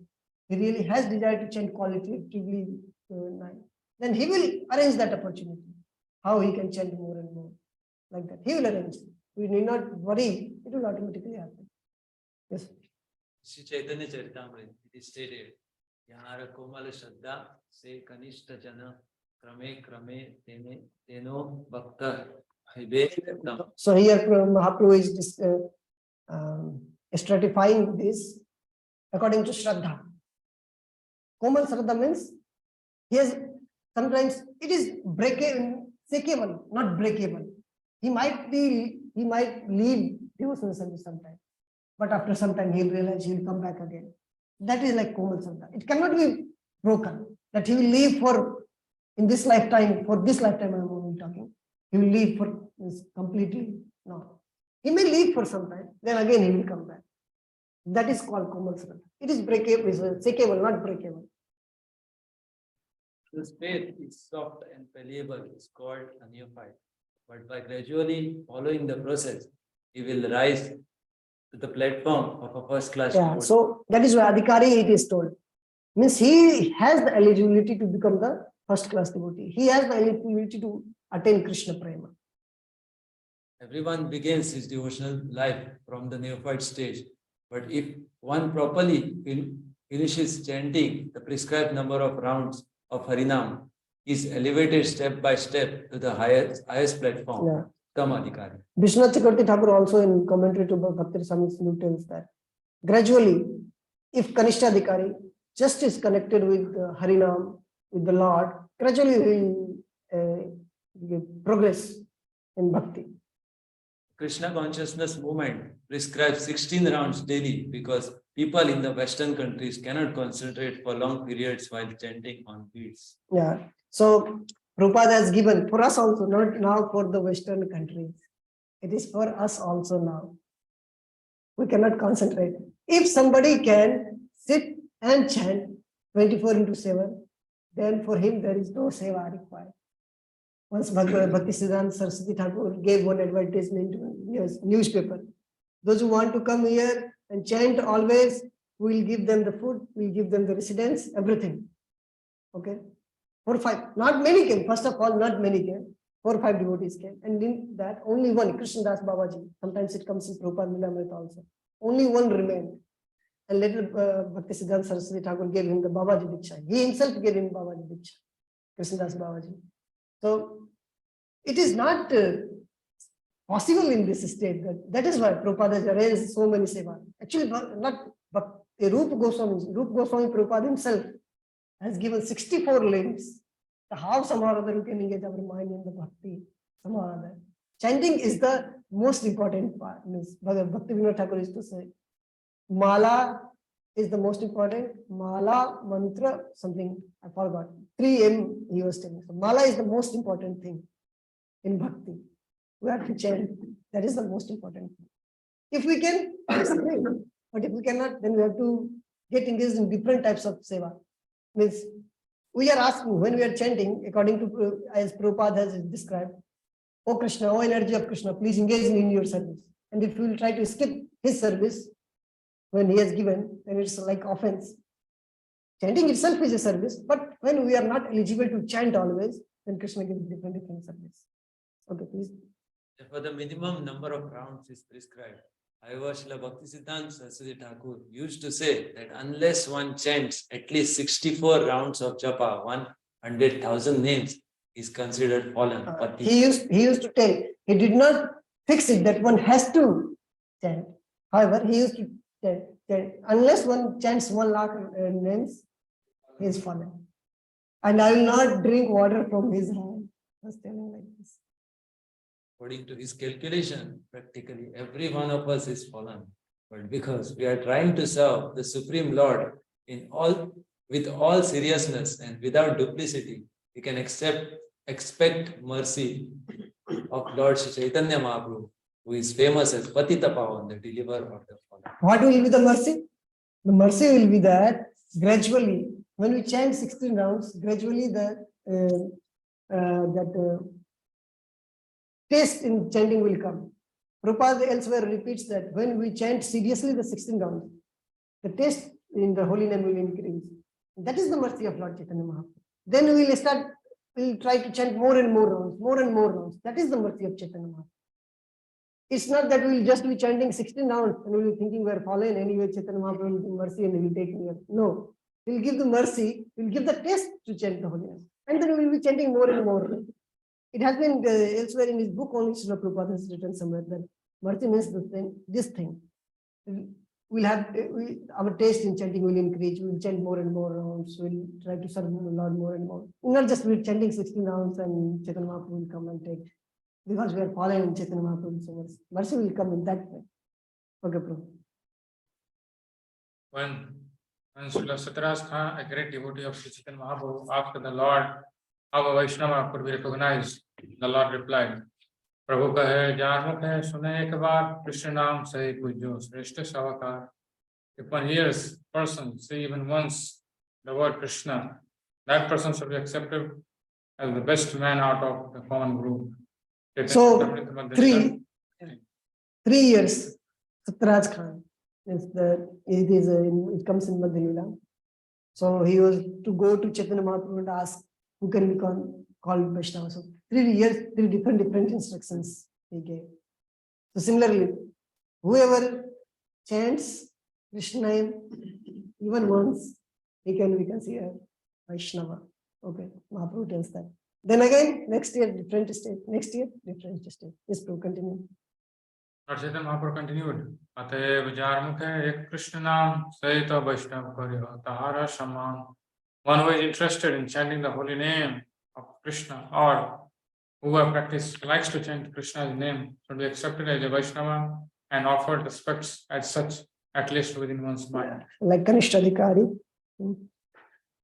He really has desire to chant qualitatively. Then he will arrange that opportunity. How he can chant more and more. Like that. He will arrange it. We need not worry. It will automatically happen. Yes. Shri Chaitanya Charitamrita, it is stated, Yahara Komal Shraddha se Kanishta Jana Krame Teno Bhakta Hibe. So here Mahaprabhu is stratifying this according to Shraddha. Komal Shraddha means he has sometimes it is breakable, not breakable. He might leave devotional service sometime, but after some time he'll realize he'll come back again. That is like Komal Shraddha. It cannot be broken. That he will leave in this lifetime, for this lifetime I'm only talking. He will leave for completely. No. He may leave for some time, then again he will come back. That is called Komal Shraddha. It is breakable, shakable, not breakable. This faith is soft and malleable, is called a neophyte. But by gradually following the process, he will rise to the platform of a first-class devotee. So that is why Adhikari it is told. Means he has the eligibility to become the first-class devotee. He has the eligibility to attain Krishna Prema. Everyone begins his devotional life from the neophyte stage. But if one properly finishes chanting the prescribed number of rounds of Harinam, is elevated step by step to the highest platform, Yeah. Uttamadhikari. Vishwanath Chakravarti Thakur also in commentary to Bhakti Swami Sindhu tells that gradually, if Kanishtadhikari just is connected with Harinam, with the Lord, gradually will progress in Bhakti. Krishna consciousness movement prescribes 16 rounds daily because people in the Western countries cannot concentrate for long periods while chanting on beats. Yeah. So Prabhupada has given for us also, not now for the Western countries. It is for us also now. We cannot concentrate. If somebody can sit and chant 24/7, then for him there is no seva required. Once Bhaktisiddhanta Saraswati Thakur gave one advertisement in newspaper. Those who want to come here and chant always, we will give them the food, we will give them the residence, everything. Okay. 4 or 5, not many came. First of all, not many came. 4 or 5 devotees came. And in that, only one, Krishnadas Babaji. Sometimes it comes in Prabhupada Lilamrit also. Only one remained. And later Bhaktisiddhanta Saraswati Thakur gave him the Babaji Diksha. He himself gave him Babaji Diksha, Krishnadas Babaji. So it is not possible in this state. That is why Prabhupada has arranged so many seva. Actually, not Rupa Goswami Prabhupada himself has given 64 links. How somehow or other we can engage our mind in the bhakti, somehow or other. Chanting is the most important part. Means Bhakti Vinod Thakur used to say, Mala is the most important. Mala, mantra, something I forgot. 3M he was telling. So Mala is the most important thing in bhakti. We have to chant. That is the most important thing. If we can, it's great. But if we cannot, then we have to get engaged in different types of seva. Means we are asking when we are chanting, according to as Prabhupada has described, "Oh Krishna, oh energy of Krishna, please engage in your service." And if we will try to skip his service when he has given, then it's like offense. Chanting itself is a service, but when we are not eligible to chant always, then Krishna gives different service. Okay, please. For the minimum number of rounds is prescribed. However, Srila Bhaktisiddhanta Saraswati Thakur used to say that unless one chants at least 64 rounds of japa, 100,000 names, is considered fallen. He used to tell, he did not fix it that one has to chant. However, he used to chant, unless one chants 100,000 names, he is fallen. And I will not drink water from his hand. I was telling like this. According to his calculation, practically every one of us is fallen. But because we are trying to serve the Supreme Lord with all seriousness and without duplicity, we can expect mercy of Lord Shri Chaitanya Mahaprabhu, who is famous as Patita Pavan, the deliverer of the fallen. What will be the mercy? The mercy will be that gradually, when we chant 16 rounds, gradually taste in chanting will come. Prabhupada elsewhere repeats that when we chant seriously the 16 rounds, the taste in the holy name will increase. That is the mercy of Lord Chaitanya Mahaprabhu. Then we'll try to chant more and more rounds. That is the mercy of Chaitanya Mahaprabhu. It's not that we'll just be chanting 16 rounds and we'll be thinking we're fallen anyway, Chaitanya Mahaprabhu will give mercy and he will take me up. No, we'll give the mercy, we'll give the taste to chant the holy name. And then we'll be chanting more and more. It has been elsewhere in his book only, Srila Prabhupada has written somewhere that mercy means this thing. We'll have our taste in chanting will increase. We'll chant more and more rounds. We'll try to serve the Lord more and more. Not just we're chanting 16 rounds and Chaitanya Mahaprabhu will come and take. Because we are following Chaitanya Mahaprabhu so much. Mercy will come in that way. Okay, Prabhu. When Srila Sataraj Khan, a great devotee of Sri Chaitanya Mahaprabhu, asked the Lord how a Vaishnava could be recognized, the Lord replied, Prabhu kahe jaan mukhe sune ek baar Krishna naam sahi pujo shreshta savakar. If one hears person say even once the word Krishna, that person should be accepted as the best man out of the common group. So 3 years, Satraj Khan it comes in Madhya Leela. So he was to go to Chaitanya Mahaprabhu and ask who can be called Vaishnava. So 3 years, 3 different instructions he gave. So similarly, whoever chants Krishna name even once, we can see a Vaishnava. Okay, Mahaprabhu tells that. Then again, next year, different state. Next year, different state. Yes, Prabhu, continue. Lord Chaitanya Mahaprabhu continued. Atev jar mukhe ek Krishna naam sayita Vaishnav karya tahara saman. One who is interested in chanting the holy name of Krishna, or who likes to chant Krishna's name, should be accepted as a Vaishnava and offered respects as such, at least within one's mind. Like Kanishtadhikari.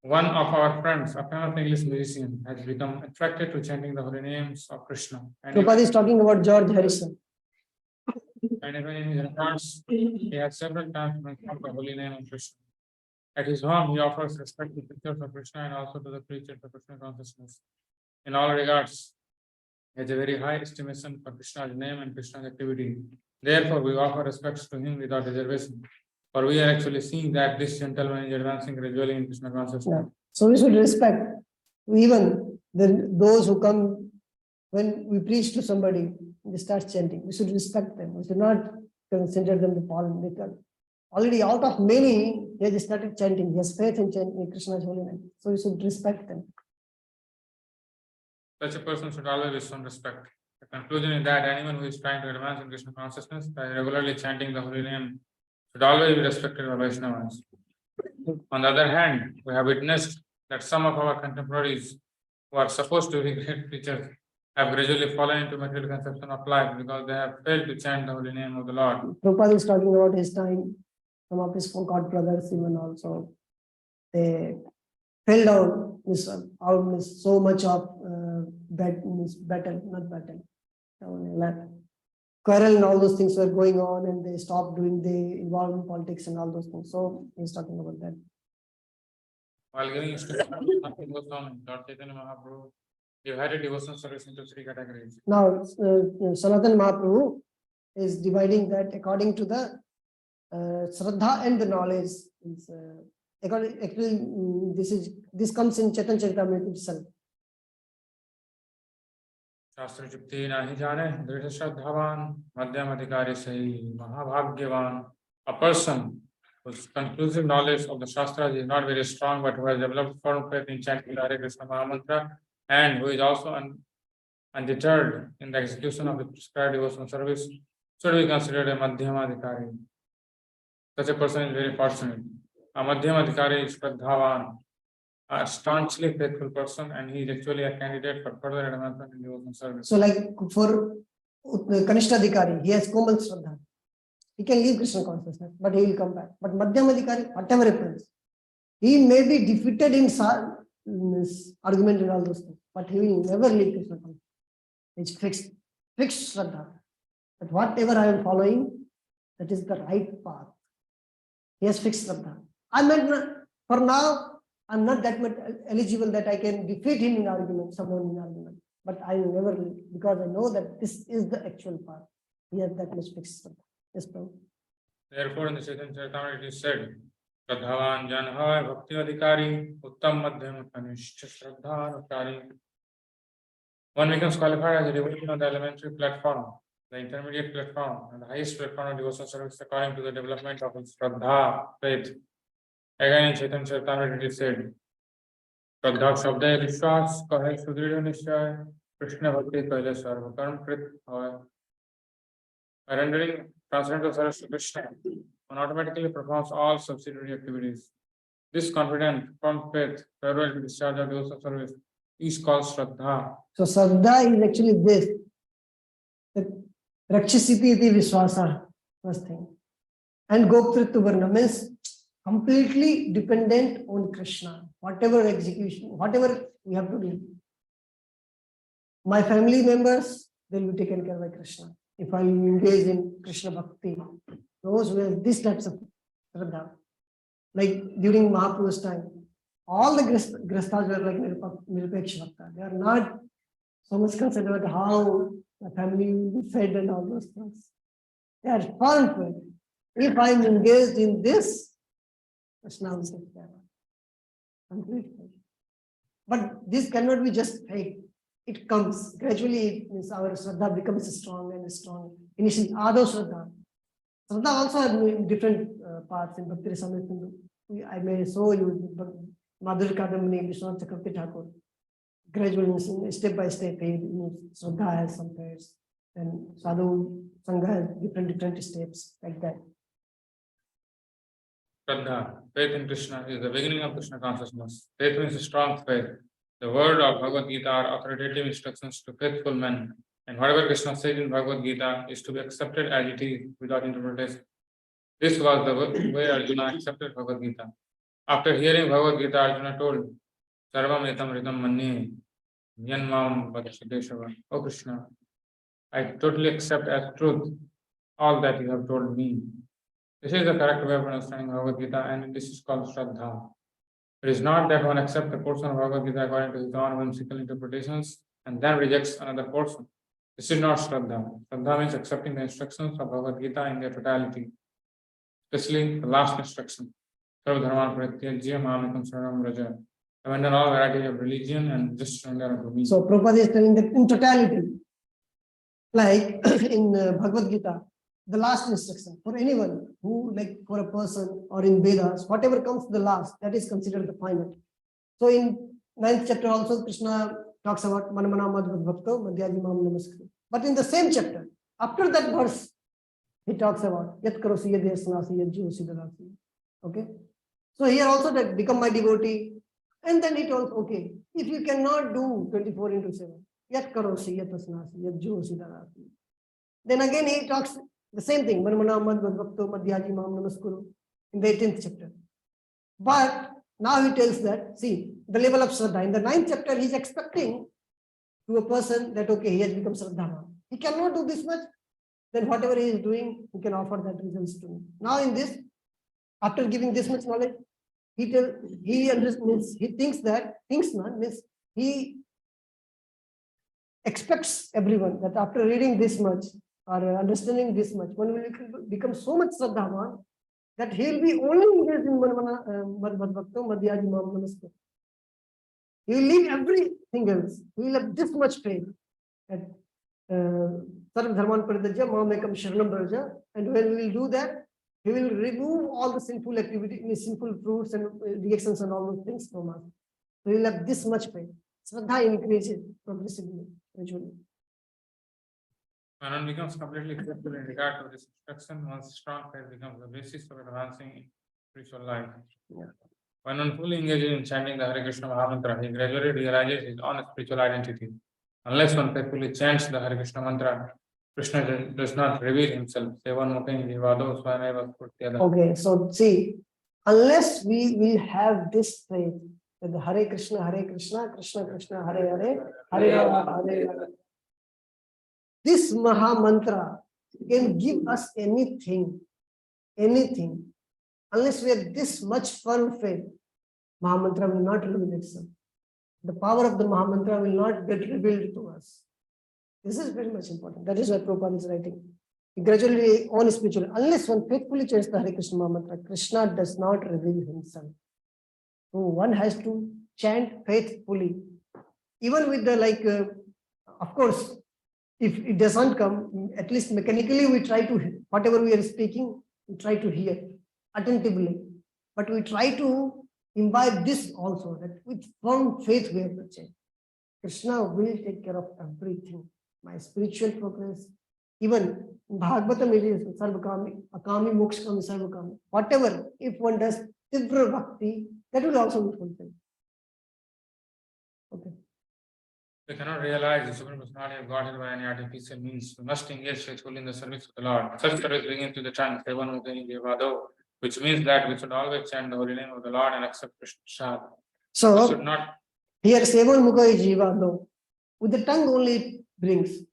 One of our friends, a famous English musician, has become attracted to chanting the holy names of Krishna. And Prabhupada is talking about George Harrison. even in his records, he has several times mentioned the holy name of Krishna. At his home, he offers respect to pictures of Krishna and also to the preachers of Krishna consciousness. In all regards, he has a very high estimation for Krishna's name and Krishna's activity. Therefore, we offer respects to him without reservation. For we are actually seeing that this gentleman is advancing gradually in Krishna consciousness. Yeah. So we should respect even those who come when we preach to somebody, they start chanting. We should respect them. We should not consider them the fallen, because already out of many, they just started chanting. He has faith in chanting Krishna's holy name. So we should respect them. Such a person should always be shown respect. The conclusion is that anyone who is trying to advance in Krishna consciousness by regularly chanting the holy name should always be respected by Vaishnavas. On the other hand, we have witnessed that some of our contemporaries who are supposed to be great preachers have gradually fallen into material conception of life because they have failed to chant the holy name of the Lord. Prabhupada is talking about his time. Some of his god brothers even also, they fell down out so much of quarrel and all those things were going on, and they stopped doing, they involved in politics and all those things. So he's talking about that. While giving instruction on Lord Chaitanya Mahaprabhu, you had a devotional service into three categories. Now, Sanatana Mahaprabhu is dividing that according to the Shraddha and the knowledge. Actually, this comes in Chaitanya Charitamrita itself. शास्त्र चुप्ति नहीं जाने दृढ़ श्रद्धावान मध्यम अधिकारी सही महाभाग्यवान. A person whose conclusive knowledge of the Shastras is not very strong, but who has developed firm faith in chanting the Hare Krishna Mahamantra, and who is also undeterred in the execution of the prescribed devotional service, should be considered a Madhyamadhikari. Such a person is very fortunate. A Madhyamadhikari is Shraddhavan, a staunchly faithful person, and he is actually a candidate for further advancement in devotional service. So, like for Kanishtadhikari, he has Komal Shraddha. He can leave Krishna consciousness, but he will come back. But Madhyamadhikari, whatever happens, he may be defeated in this argument and all those things, but he will never leave Krishna consciousness. It's fixed Shraddha. But whatever I am following, that is the right path. He has fixed Shraddha. For now, I'm not that much eligible that I can defeat him in argument, someone in argument. But I will never leave, because I know that this is the actual path. He has that much fixed Shraddha. Yes, Prabhu. Therefore, in the Chaitanya Charitamrita it is said, Shraddhavan Janha Bhakti Adhikari Uttam Madhyam Kanishta Shraddhanukari. One becomes qualified as a devotee on the elementary platform, the intermediate platform, and the highest platform of devotional service according to the development of Shraddha, faith. Again in Chaitanya Charitamrita it is said, Shraddha Shabda Vishwas Kahe Sudrida Nishchay Krishna Bhakti Kaile Sarva Karm Krit Hoy. By rendering transcendental service to Krishna, one automatically performs all subsidiary activities. This confident, firm faith, farewell to discharge of devotional service is called Shraddha. So Shraddha is actually this. Rakshasiti iti Vishwasa, first thing. And Goptritva Varna means completely dependent on Krishna. Whatever execution, whatever we have to do. My family members, they will be taken care by Krishna. If I engage in Krishna Bhakti, those who have these types of Shraddha, like during Mahaprabhu's time, all the Grasthas were like Nirpeksha Bhakta. They are not so much concerned about how the family will be fed and all those things. They are firm faith. If I am engaged in this, Krishna will take care of it. Complete faith. But this cannot be just fake. It comes gradually. Our Shraddha becomes strong and strong. Initially, Ado Shraddha. Shraddha also has different parts in Bhakti Rasamrita Sindhu. I may show you, but Madhur Kadamani, Vishwanath Chakravarti Thakur, gradually, step by step, Shraddha has some prayers, and Sadhu Sangha has different steps like that. Shraddha, faith in Krishna, is the beginning of Krishna consciousness. Faith means a strong faith. The word of Bhagavad Gita are authoritative instructions to faithful men, and whatever Krishna said in Bhagavad Gita is to be accepted as it is without interpretation. This was the way Arjuna accepted Bhagavad Gita. After hearing Bhagavad Gita, Arjuna told, Sarvam etam ritam manye, yanmam vadashadeshava. O Krishna, I totally accept as truth all that you have told me. This is the correct way of understanding Bhagavad Gita, and this is called Shraddha. It is not that one accepts a portion of Bhagavad Gita according to his own whimsical interpretations and then rejects another portion. This is not Shraddha. Shraddha means accepting the instructions of Bhagavad Gita in their totality, especially the last instruction. Sarva dharman parityajya mamekam saranam vraja. Abandon all varieties of religion and just surrender unto me. So Prabhupada is telling that in totality, like in Bhagavad Gita, the last instruction for anyone who, like for a person or in Vedas, whatever comes the last, that is considered the final. So in 9th chapter also, Krishna talks about Manamana Madhvat Bhakto Madhyaji Mam Namaskar. But in the same chapter, after that verse, he talks about Yat Karosi Yad Yasanasi Yad Jivosi Dalasi. Okay. So here also that become my devotee. And then he tells, okay, if you cannot do 24/7, Yat Karosi Yat Yasanasi Yad Jivosi Dalasi. Then again he talks the same thing, Manamana Madhvat Bhakto Madhyaji Mam Namaskuru in the 18th chapter. But now he tells that, see, the level of Shraddha. In the 9th chapter, he is expecting to a person that, okay, he has become Shraddha. He cannot do this much. Then whatever he is doing, he can offer that results to me. Now in this, after giving this much knowledge, he thinks that, means he expects everyone that after reading this much or understanding this much, one will become so much Shraddhavan that he will be only engaged in Madhvat Bhakto Madhyaji Mam Namaskar. He will leave everything else. He will have this much faith that Sarva Dharman Paridajya Mamekam Sharanam Braja, and when we will do that, he will remove all the sinful activity, sinful fruits and reactions and all those things from us. So he will have this much faith. Shraddha increases progressively, gradually. When one becomes completely faithful in regard to this instruction, one's strong faith becomes the basis for advancing in spiritual life. Yeah. When one fully engages in chanting the Hare Krishna Mahamantra, he gradually realizes his own spiritual identity. Unless one faithfully chants the Hare Krishna mantra, Krishna does not reveal himself. Okay, so see, unless we will have this faith that the Hare Krishna, Krishna Krishna, Hare Hare, Hare Rama, Hare Rama. This Maha Mantra can give us anything. Unless we have this much firm faith, Maha Mantra will not reveal itself. The power of the Maha Mantra will not get revealed to us. This is very much important. That is why Prabhupada is writing. Gradually on spiritual, unless one faithfully chants the Hare Krishna Maha Mantra, Krishna does not reveal himself. So one has to chant faithfully. Even with the of course, if it doesn't come, at least mechanically we try to, whatever we are speaking, we try to hear attentively. But we try to imbibe this also, that with firm faith we have to chant. Krishna will take care of everything. My spiritual progress, even Bhagavatam it is Sarvakami, Akami, Mokshakami, Sarvakami. Whatever, if one does Tivra Bhakti, that will also be fulfilled. Okay. We cannot realize the Supreme Personality of Godhead by any artificial means. We must engage faithfully in the service of the Lord. Such service begins with the chant, which means that we should always chant the holy name of the Lord and accept Krishna Prasad. So, we should not. Here, Sevan Mukha is Jiva, no. With the tongue only it brings.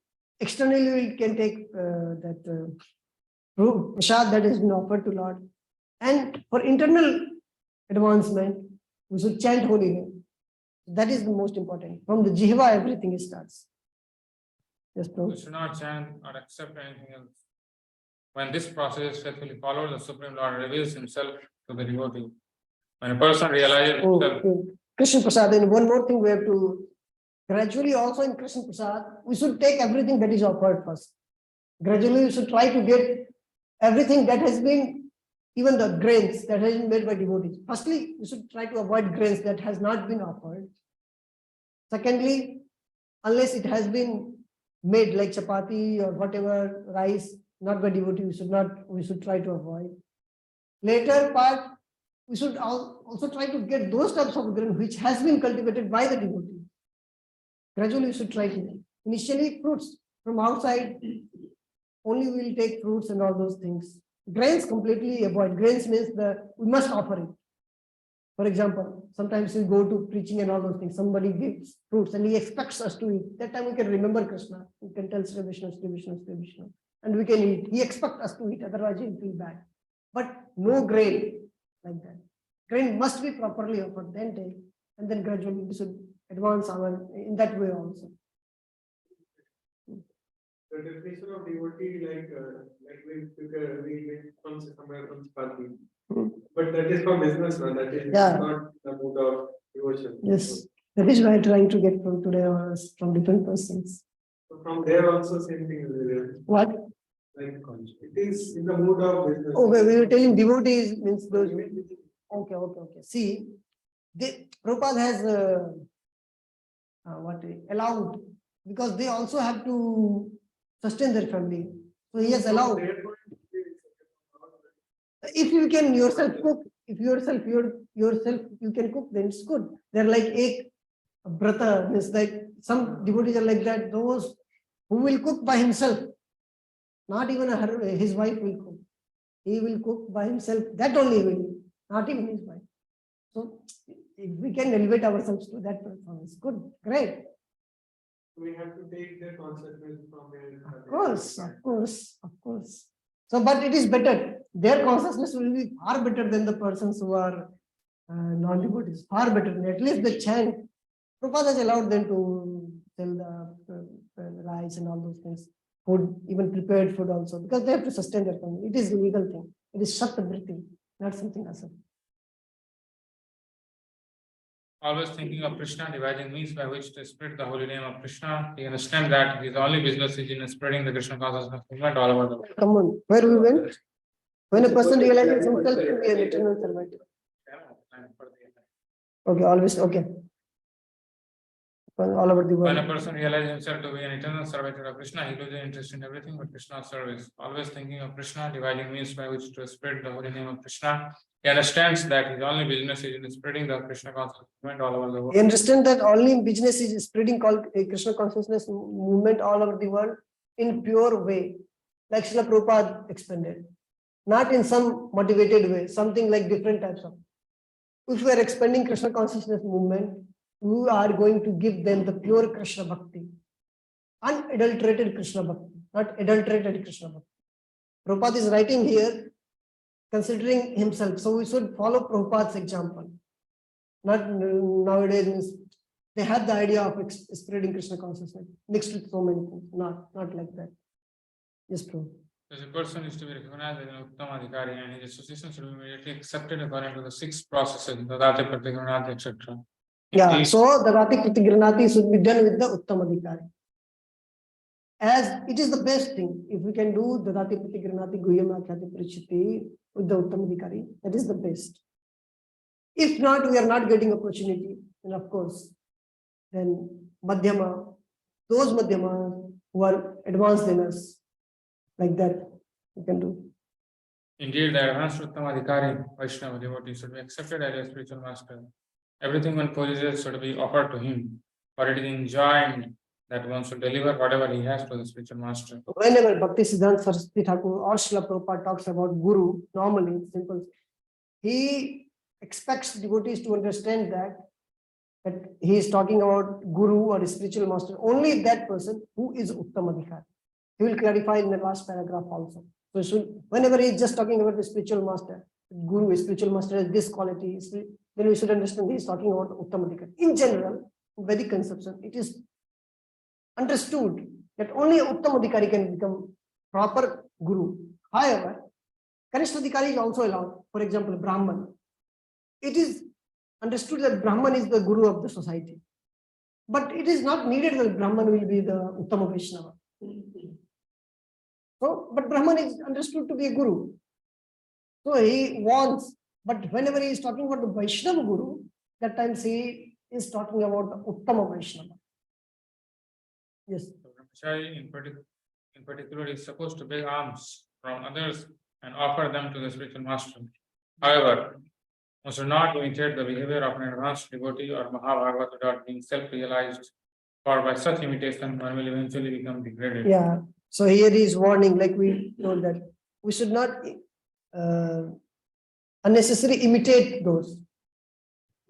Externally, we can take that prasad that has been offered to Lord. And for internal advancement, we should chant holy name. That is the most important. From the Jiva, everything starts. Yes, bro. We should not chant or accept anything else. When this process is faithfully followed, the Supreme Lord reveals himself to the devotee. When a person realizes himself. Krishna Prasad, and one more thing we have to gradually also in Krishna Prasad, we should take everything that is offered first. Gradually, we should try to get everything that has been even the grains that has been made by devotees. Firstly, you should try to avoid grains that has not been offered. Secondly, unless it has been made like chapati or whatever rice, not by devotees, we should try to avoid. Later part, we should also try to get those types of grain which has been cultivated by the devotee. Gradually, we should try to. Initially, fruits from outside, only we will take fruits and all those things. Grains completely avoid. Grains means we must offer it. For example, sometimes we go to preaching and all those things. Somebody gives fruits and he expects us to eat. That time we can remember Krishna. We can tell Sri Vishnu, Sri Vishnu, Sri Vishnu, and we can eat. He expects us to eat, otherwise he'll feel bad. But no grain like that. Grain must be properly offered, then take, and then gradually we should advance in that way also. The definition of devotee, like we comes somewhere from Spati. But that is for business, no? That is not the mood of devotion. Yes, that is why I'm trying to get from today or from different persons. So from there also same thing is there. What? Like it is in the mood of business. Okay, we were telling devotees means those. Okay. See, Prabhupada has allowed, because they also have to sustain their family. So he has allowed. If you can yourself cook, if yourself you can cook, then it's good. They're like a brother, means like some devotees are like that. Those who will cook by himself, not even his wife will cook. He will cook by himself. That only will, not even his wife. So if we can elevate ourselves to that performance, good, great. We have to take the consciousness from there. Of course. So, but it is better. Their consciousness will be far better than the persons who are non-devotees. Far better. At least the chant. Prabhupada has allowed them to sell the rice and all those things. Food, even prepared food also, because they have to sustain their family. It is a legal thing. It is Shatavriti, not something else. Always thinking of Krishna, devising means by which to spread the holy name of Krishna. You understand that his only business is in spreading the Krishna consciousness movement all over the world. Come on, where we went? When a person realizes himself to be an eternal servant. Okay, always okay. All over the world. When a person realizes himself to be an eternal servant of Krishna, he loses interest in everything but Krishna's service. Always thinking of Krishna, dividing means by which to spread the holy name of Krishna. He understands that his only business is in spreading the Krishna consciousness movement all over the world. He understands that only business is spreading Krishna consciousness movement all over the world in pure way, like Srila Prabhupada explained it. Not in some motivated way, something like different types of. If we are expanding Krishna consciousness movement, we are going to give them the pure Krishna Bhakti, unadulterated Krishna Bhakti, not adulterated Krishna Bhakti. Prabhupada is writing here, considering himself. So we should follow Prabhupada's example. Not nowadays, they have the idea of spreading Krishna consciousness mixed with so many things. Not like that. Yes, Prabhu. As a person is to be recognized as an Uttama Adhikari and his association should be immediately accepted according to the 6 processes, Dadati, Pratigranati, etc. Yeah, so Dadati Pratigranati should be done with the Uttama Adhikari. As it is the best thing, if we can do Dadati Pratigranati Guhyama Khyati Prichiti with the Uttama Adhikari, that is the best. If not, we are not getting opportunity, and of course, then Madhyama, those Madhyamas who are advanced than us, like that, we can do. Indeed, the advanced Uttama Adhikari, Vaishnava devotee, should be accepted as a spiritual master. Everything one possesses should be offered to him, for it is enjoined that one should deliver whatever he has to the spiritual master. Whenever Bhakti Siddhanta Saraswati Thakur or Srila Prabhupada talks about Guru, normally, simple, he expects devotees to understand that he is talking about Guru or a spiritual master, only that person who is Uttama Adhikari. He will clarify in the last paragraph also. So whenever he is just talking about the spiritual master, Guru, a spiritual master has this quality, then we should understand he is talking about Uttama Adhikari. In general, in Vedic conception, it is understood that only Uttama Adhikari can become proper Guru. However, Kanishta Adhikari is also allowed. For example, Brahman. It is understood that Brahman is the Guru of the society. But it is not needed that Brahman will be the Uttama Vaishnava. So, but Brahman is understood to be a Guru. So he wants, but whenever he is talking about the Vaishnava Guru, that times he is talking about the Uttama Vaishnava. Yes. So brahmachari in particular is supposed to beg alms from others and offer them to the spiritual master. However, one should not imitate the behavior of an advanced devotee or Mahabhagavata without being self-realized, for by such imitation one will eventually become degraded. Yeah. So here he is warning, like we told that we should not unnecessarily imitate those.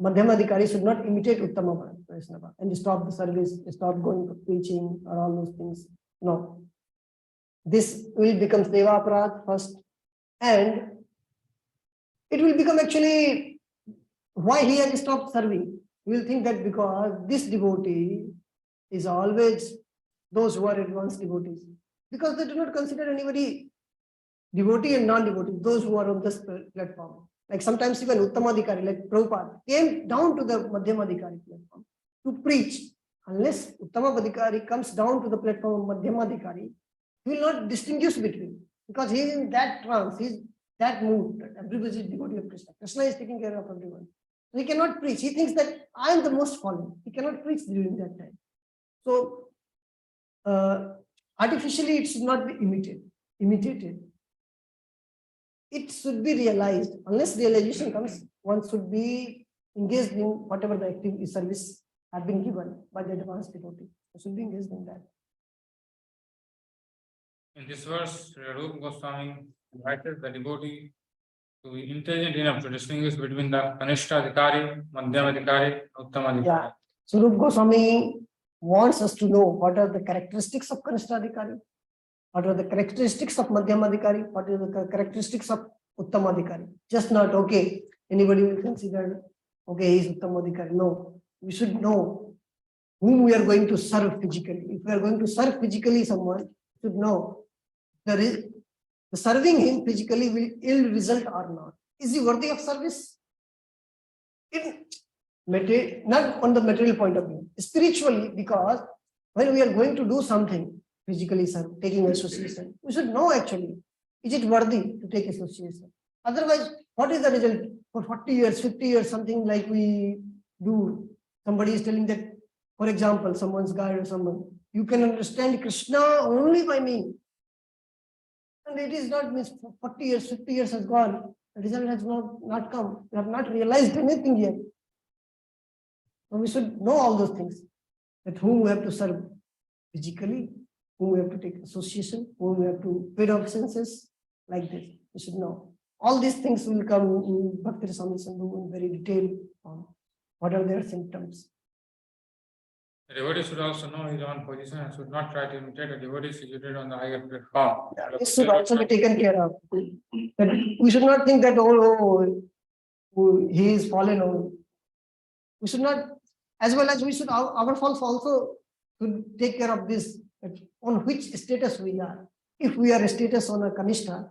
Madhyamadhikari should not imitate Uttama Vaishnava and stop the service, stop going to preaching or all those things. No. This will become Seva Aparadh first, and it will become actually why he has stopped serving. We will think that because this devotee is always those who are advanced devotees, because they do not consider anybody devotee and non-devotee, those who are on this platform. Like sometimes even Uttamadhikari, like Prabhupada, came down to the Madhyamadhikari platform to preach. Unless Uttamadhikari comes down to the platform of Madhyamadhikari, he will not distinguish between, because he is in that trance, he is that mood, that everybody is devotee of Krishna. Krishna is taking care of everyone. So he cannot preach. He thinks that I am the most fallen. He cannot preach during that time. So artificially it should not be imitated. It should be realized. Unless realization comes, one should be engaged in whatever the activity service have been given by the advanced devotee. One should be engaged in that. In this verse, Rupa Goswami invited the devotee to be intelligent enough to distinguish between the Kanishta Adhikari, Madhyama Adhikari, Uttama Adhikari. Yeah. So Rupa Goswami wants us to know what are the characteristics of Kanishta Adhikari, what are the characteristics of Madhyama Adhikari, what are the characteristics of Uttama Adhikari. Just not, okay, anybody will consider, okay, he is Uttama Adhikari. No, we should know whom we are going to serve physically. If we are going to serve physically someone, we should know the serving him physically will ill result or not. Is he worthy of service? Not on the material point of view, spiritually, because when we are going to do something physically, sir, taking association, we should know actually, is it worthy to take association? Otherwise, what is the result? For 40 years, 50 years, something like we do, somebody is telling that, for example, someone's guide or someone, you can understand Krishna only by me. And it is not means 40 years, 50 years has gone, the result has not come. We have not realized anything yet. So we should know all those things, that whom we have to serve physically, whom we have to take association, whom we have to pay obeisances, like this. We should know. All these things will come in Bhakti Rasamrita Sindhu in very detailed form. What are their symptoms? The devotee should also know his own position and should not try to imitate a devotee situated on the higher platform. This should also be taken care of. That we should not think that, he is fallen only. We should not, as well as we should, our faults also should take care of this, on which status we are. If we are a status on a Kanishta,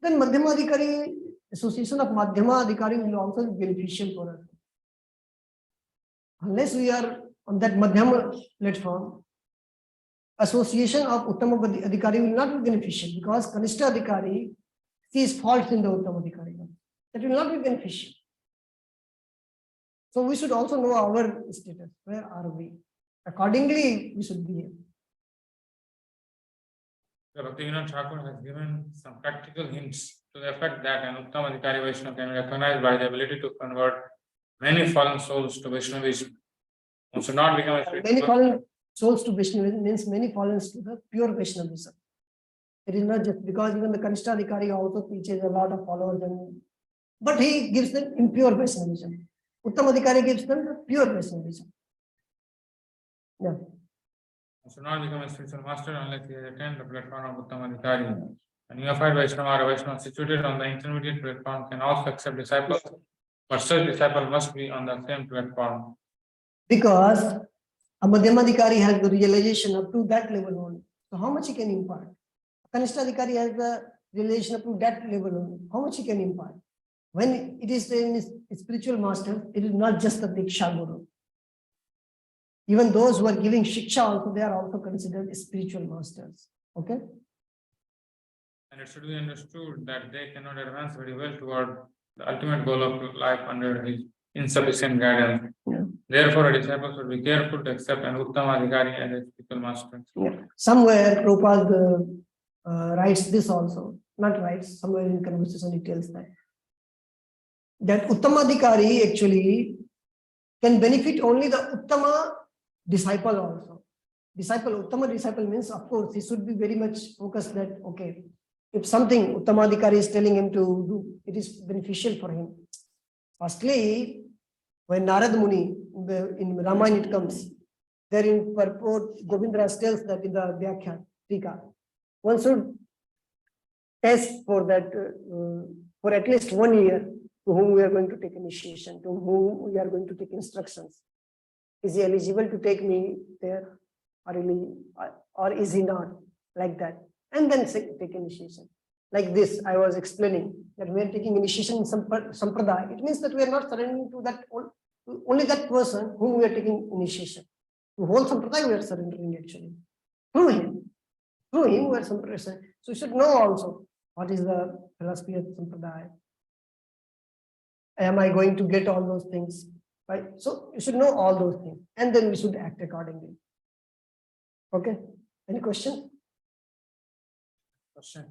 then Madhyama Adhikari, association of Madhyama Adhikari will also be beneficial for us. Unless we are on that Madhyama platform, association of Uttama Adhikari will not be beneficial, because Kanishta Adhikari sees faults in the Uttama Adhikari. That will not be beneficial. So we should also know our status. Where are we? Accordingly, we should behave. The Bhaktivinoda Thakur has given some practical hints to the effect that an Uttama Adhikari Vaishnava can be recognized by the ability to convert many fallen souls to Vaishnavism. One should not become a spiritual Many fallen souls to Vaishnavism means many fallen to the pure Vaishnavism. It is not just because even the Kanishta Adhikari also teaches a lot of followers, but he gives them impure Vaishnavism. Uttama Adhikari gives them the pure Vaishnavism. Yeah. One should not become a spiritual master unless he has attained the platform of Uttama Adhikari. A unified Vaishnava or a Vaishnava situated on the intermediate platform can also accept disciples, but such disciple must be on the same platform. Because a Madhyama Adhikari has the realization up to that level only. So how much he can impart? A Kanishta Adhikari has the realization up to that level only. How much he can impart? When it is in spiritual master, it is not just the Diksha Guru. Even those who are giving Shiksha also, they are also considered spiritual masters. Okay? And it should be understood that they cannot advance very well toward the ultimate goal of life under his insufficient guidance. Yeah. Therefore, a disciple should be careful to accept an Uttama Adhikari as a spiritual master. Yeah. Somewhere Prabhupada writes this also, not writes, somewhere in conversation he tells that Uttamadhikari actually can benefit only the Uttama disciple also. Uttama disciple means, of course, he should be very much focused that, okay, if something Uttamadhikari is telling him to do, it is beneficial for him. Firstly, when Narad Muni, in Ramayana it comes, there in purport, Govindras tells that in the Vyakhya, Tika, one should test for that, for at least 1 year, to whom we are going to take initiation, to whom we are going to take instructions. Is he eligible to take me there, or is he not, like that? And then take initiation. Like this, I was explaining that we are taking initiation in Sampradaya. It means that we are not surrendering to that only that person whom we are taking initiation. The whole Sampradaya we are surrendering actually. Through him we are surrendering. So you should know also what is the philosophy of Sampradaya. Am I going to get all those things? Right? So you should know all those things, and then we should act accordingly. Okay. Any question? Question.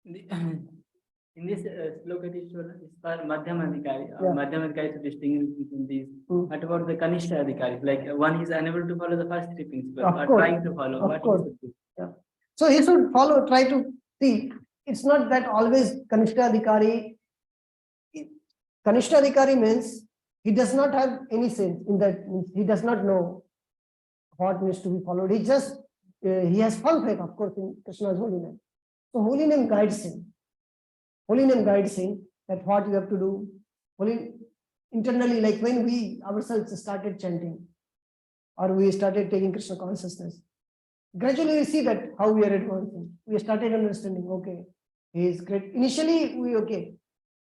In this sloka, it is for Madhyamadhikari. Yeah. Madhyamadhikari to distinguish between these. Mm. What about the Kanishta Adhikari? Like one is unable to follow the first three principles, Of or course. trying to follow. Of What course. he should do? So he should follow, try to see. It's not that always Kanishta Adhikari. Kanishta Adhikari means he does not have any sense in that, he does not know what needs to be followed. He just, he has full faith, of course, in Krishna's holy name. So holy name guides him. Holy name guides him that what you have to do. Internally, like when we ourselves started chanting, or we started taking Krishna consciousness, gradually we see that how we are advancing. We started understanding, okay, he is great. Initially, we okay.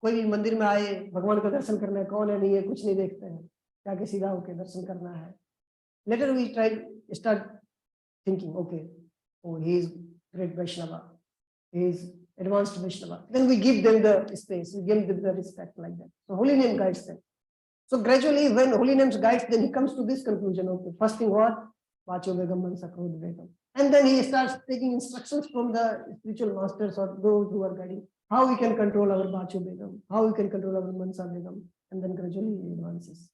कोई मंदिर में आए भगवान का दर्शन करना है, कौन है नहीं है कुछ नहीं देखते हैं, जाके सीधा होके दर्शन करना है. Later we start thinking, okay, oh, he is great Vaishnava, he is advanced Vaishnava. Then we give them the space, we give them the respect like that. So holy name guides them. So gradually, when holy names guides, then he comes to this conclusion. Okay, first thing what? Vacho Begam Mansa Krodh Begam. And then he starts taking instructions from the spiritual masters or those who are guiding. How we can control our Vacho Begam, how we can control our Mansa Begam, and then gradually he advances.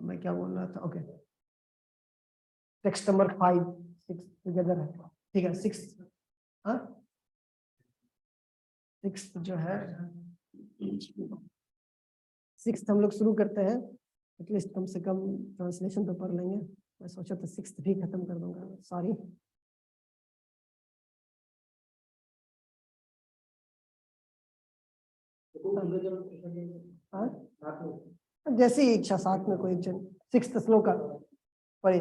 मैं क्या बोल रहा था? Okay. Text number 5, 6 together है. ठीक है, 6. हाँ? 6 जो है 6 हम लोग शुरू करते हैं. एटलीस्ट कम से कम ट्रांसलेशन तो पढ़ लेंगे. मैं सोचा था 6 भी खत्म कर दूंगा. सॉरी. जैसी इच्छा साथ में कोई जन 6th श्लोक पढ़े.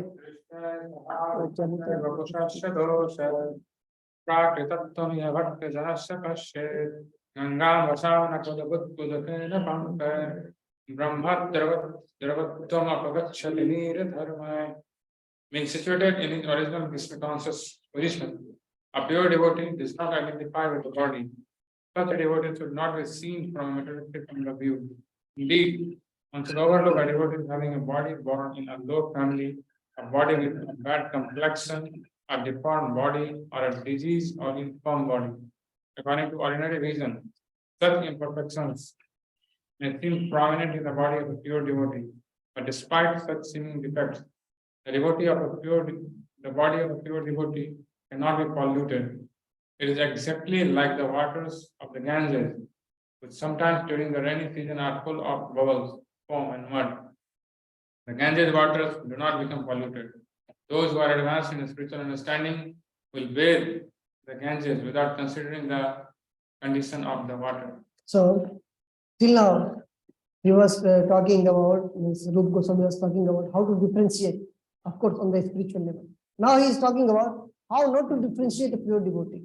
Being situated in his original Krishna conscious position, a pure devotee does not identify with the body. Such a devotee should not be seen from a materialistic point of view. Indeed, one should overlook a devotee having a body born in a low family, a body with a bad complexion, a deformed body, or a diseased or infirm body. According to ordinary reason, such imperfections may seem prominent in the body of a pure devotee, but despite such seeming defects, the body of a pure devotee cannot be polluted. It is exactly like the waters of the Ganges, which sometimes during the rainy season are full of bubbles, foam, and mud. The Ganges waters do not become polluted. Those who are advanced in spiritual understanding will bathe the Ganges without considering the condition of the water. So, till now, he was talking about, Rupa Goswami was talking about how to differentiate, of course, on the spiritual level. Now he is talking about how not to differentiate a pure devotee.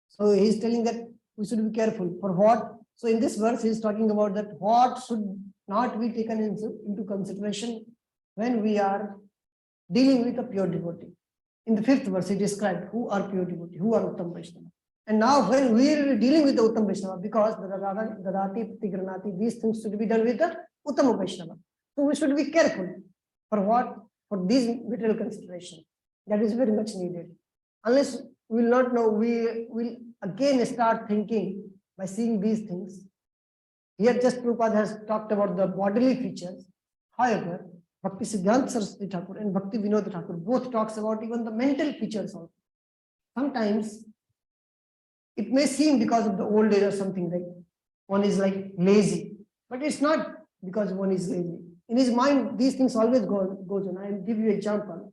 So he is telling that we should be careful. For what? So in this verse, he is talking about that what should not be taken into consideration when we are dealing with a pure devotee. In the 5th verse, he described who are pure devotee, who are Uttam Vaishnava. And now when we are dealing with the Uttam Vaishnava, because the Dadati, Tigranati, these things should be done with the Uttam Vaishnava. So we should be careful. For what? For these material consideration. That is very much needed. Unless we will not know, we will again start thinking by seeing these things. Here just Prabhupada has talked about the bodily features. However, Bhakti Siddhanta Saraswati Thakur and Bhakti Vinod Thakur both talks about even the mental features also. Sometimes it may seem because of the old age or something like one is like lazy, but it's not because one is lazy. In his mind, these things always goes on. I will give you an example.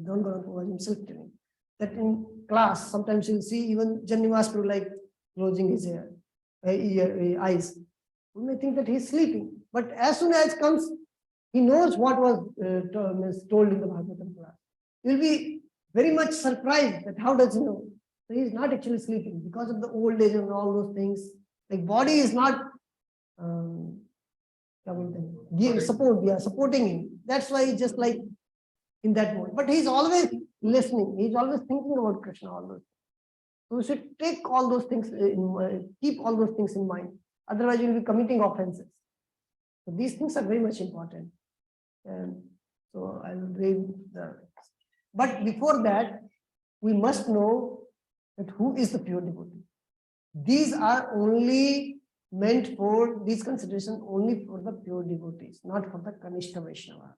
Don't go on himself telling that in class, sometimes you'll see even Jannimas Prabhu like closing his eyes. We may think that he's sleeping, but as soon as comes, he knows what was told in the Bhagavatam class. You'll be very much surprised that how does he know? So he's not actually sleeping because of the old age and all those things. Like body is not supporting him. That's why he's just like in that mode. But he's always listening. He's always thinking about Krishna. All those. So we should take all those things keep all those things in mind. Otherwise, you'll be committing offenses. So these things are very much important. And so I'll read the. But before that, we must know that who is the pure devotee. These are only meant for these considerations only for the pure devotees, not for the Kanishta Vaishnava.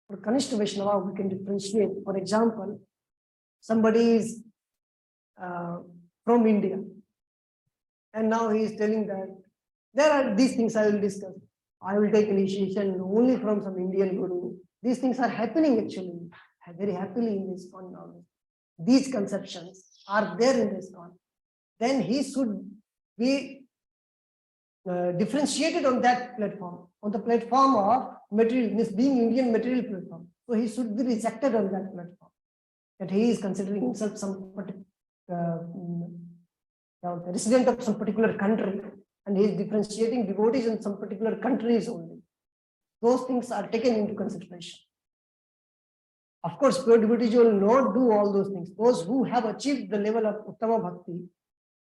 For Kanishta Vaishnava, we can differentiate. For example, somebody is from India, and now he is telling that there are these things I will discuss. I will take initiation only from some Indian guru. These things are happening actually very happily in this ISKCON now. These conceptions are there in this ISKCON. Then he should be differentiated on that platform, on the platform of material, means being Indian material platform. So he should be rejected on that platform. That he is considering himself some resident of some particular country, and he is differentiating devotees in some particular countries only. Those things are taken into consideration. Of course, pure devotees will not do all those things. Those who have achieved the level of Uttama Bhakti,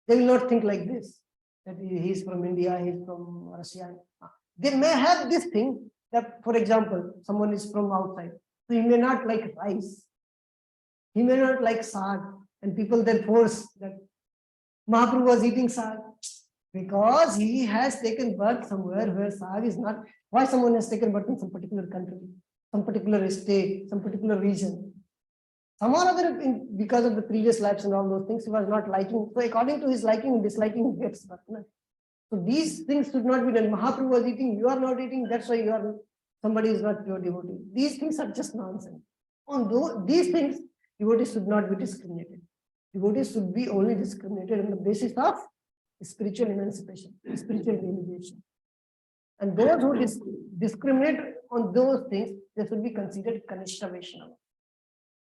they will not think like this, that he is from India, he is from Russia. They may have this thing that, for example, someone is from outside, so he may not like rice, he may not like sag, and people then force that Mahaprabhu was eating sag because he has taken birth somewhere where sag is not. Why someone has taken birth in some particular country, some particular state, some particular region? Some or other, because of the previous lives and all those things, he was not liking. So according to his liking and disliking, he gets birth. So these things should not be done. Mahaprabhu was eating, you are not eating, that's why you are, somebody is not pure devotee. These things are just nonsense. On these things, devotees should not be discriminated. Devotees should be only discriminated on the basis of spiritual emancipation, spiritual realization. And those who discriminate on those things, they should be considered Kanishta Vaishnava.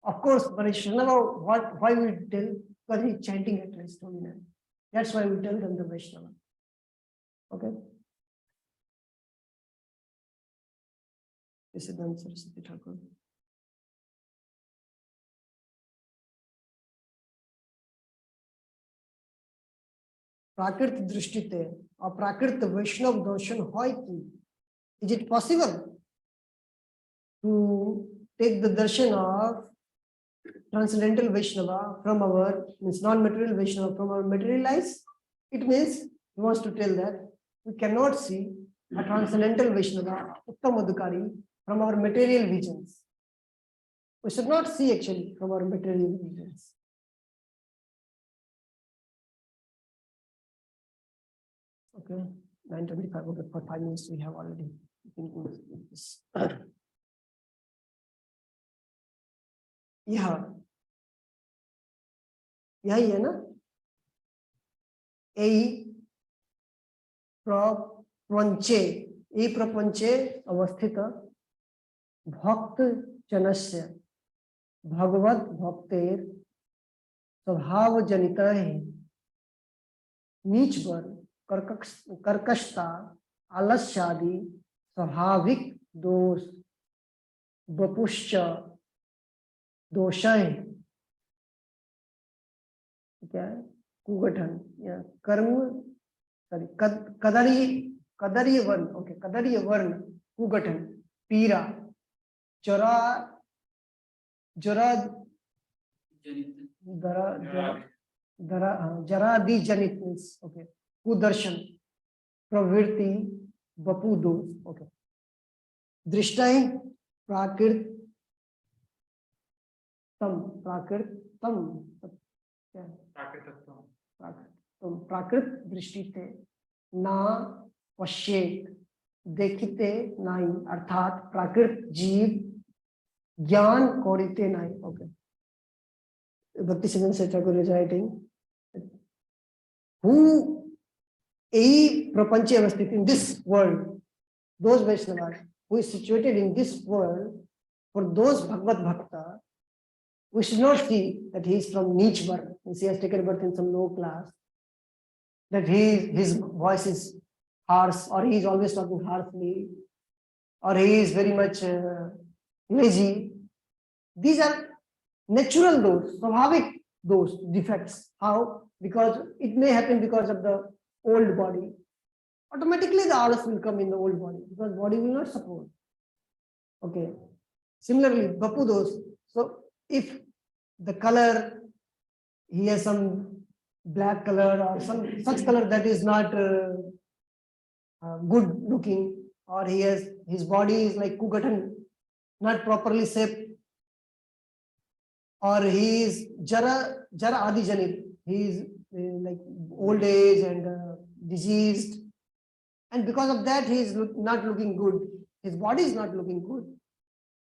Of course, Vaishnava, why we tell? Because he is chanting at least holy name. That's why we tell them the Vaishnava. Okay. This is the answer, Saraswati Thakur. प्राकृत दृष्टिते अप्राकृत वैष्णव दर्शन होय की. Is it possible to take the darshan of transcendental Vaishnava from our, means non-material Vaishnava from our material lives? It means he wants to tell that we cannot see a transcendental Vaishnava, Uttamadhikari, from our material visions. We should not see actually from our material visions. Okay, 9:25. Okay, for 5 minutes we have already finished this. Yeah. यही है ना, प्रपंचे अवस्थित भक्त जनस्य भगवत भक्तेर स्वभाव जनित नीच वर्ग कर्कशता आलस्यादि स्वाभाविक दोष बपुश्च दोषाय, क्या है, कुगठन या कर्म, सॉरी कदरीय वर्ण, ओके, कदरीय वर्ण, कुगठन, पीड़ा, जरा जरा दरा दरा जरादि जनित मीन्स, ओके, कुदर्शन, प्रवृत्ति, बपू दोष, ओके, दृष्टाय प्राकृतम क्या है? प्राकृत दृष्टि थे ना पश्येत, देखते नाई, अर्थात प्राकृत जीव ज्ञान कोरिते नाई, okay. Bhakti Siddhanta Thakur is writing, who a prapanchi avasthit in this world, those Vaishnavas who is situated in this world, for those Bhagavad Bhakta, we should not see that he is from niche birth, he has taken birth in some low class, that his voice is harsh, or he is always talking harshly, or he is very much lazy. These are natural those, swabhavik those defects. How? Because it may happen because of the old body. Automatically the alas will come in the old body, because body will not support. Okay. Similarly, bapu those. So if the color, he has some black color or some such color that is not good looking, or he has, his body is like kugatan, not properly shaped, or he is jara adi janit, he is like old age and diseased, and because of that he is not looking good, his body is not looking good,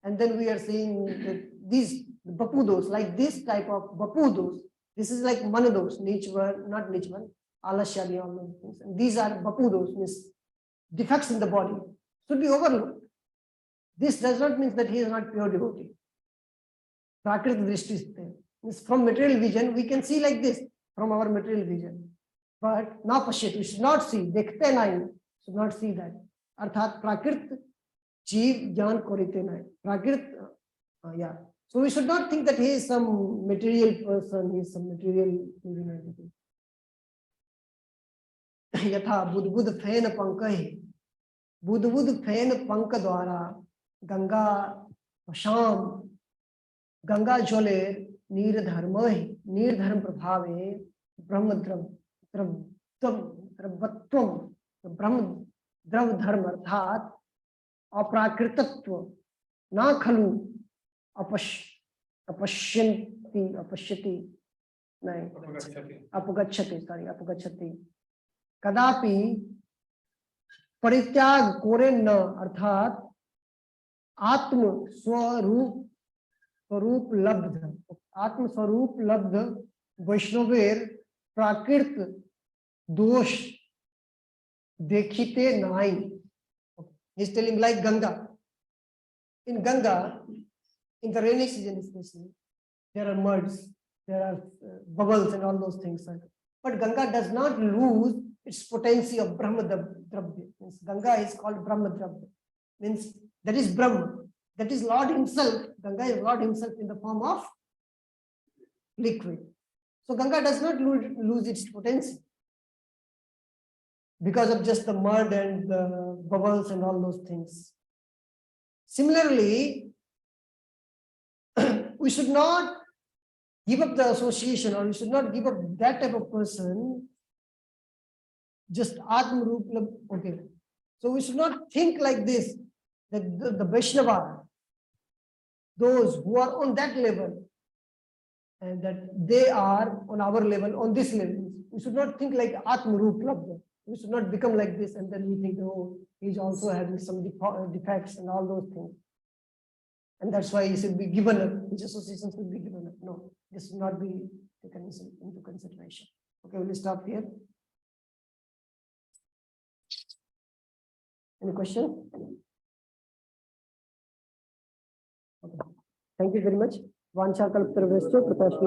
and then we are seeing that these bapudos, like this type of bapudos, this is like manados, nichvan, not nichvan, alasyani, all those things, and these are bapudos, means defects in the body, should be overlooked. This does not mean that he is not pure devotee. Prakriti drishti means from material vision, we can see like this from our material vision. But na pashyat, we should not see, dekhte nahi, should not see that. Arthat prakrit jeev jnana korite nahi. Prakrit, yeah. So we should not think that he is some material person, he is some material entity. Yatha budbud fain pankah, budbud fain pank dwara, Ganga Sham, Ganga जले नीरधर्म प्रभावे ब्रह्म द्रवत्व ब्रह्म द्रव धर्म अर्थात अप्राकृतत्व ना खलु अपश्यति नहीं अपगच्छति कदापि परित्याग कोरे न, अर्थात आत्म स्वरूप लब्ध वैष्णवेर प्राकृत दोष देखिते नाई. He's telling like Ganga. In Ganga, in the rainy season especially, there are muds, there are bubbles and all those things. But Ganga does not lose its potency of Brahma Dravya. Means Ganga is called Brahma Dravya. Means that is Brahma. That is Lord himself. Ganga is Lord himself in the form of liquid. So Ganga does not lose its potency because of just the mud and the bubbles and all those things. Similarly, we should not give up the association, or we should not give up that type of person, just Atma Roop. Okay. So we should not think like this, that the Vaishnava, those who are on that level, and that they are on our level, on this level. We should not think like Atma Roop Labdha. We should not become like this and then we think, oh, he's also having some defects and all those things. And that's why he should be given up, his associations should be given up. No, this should not be taken into consideration. Okay, we'll stop here. Any question? Okay. Thank you very much. Vancha kalptarvescha, prakash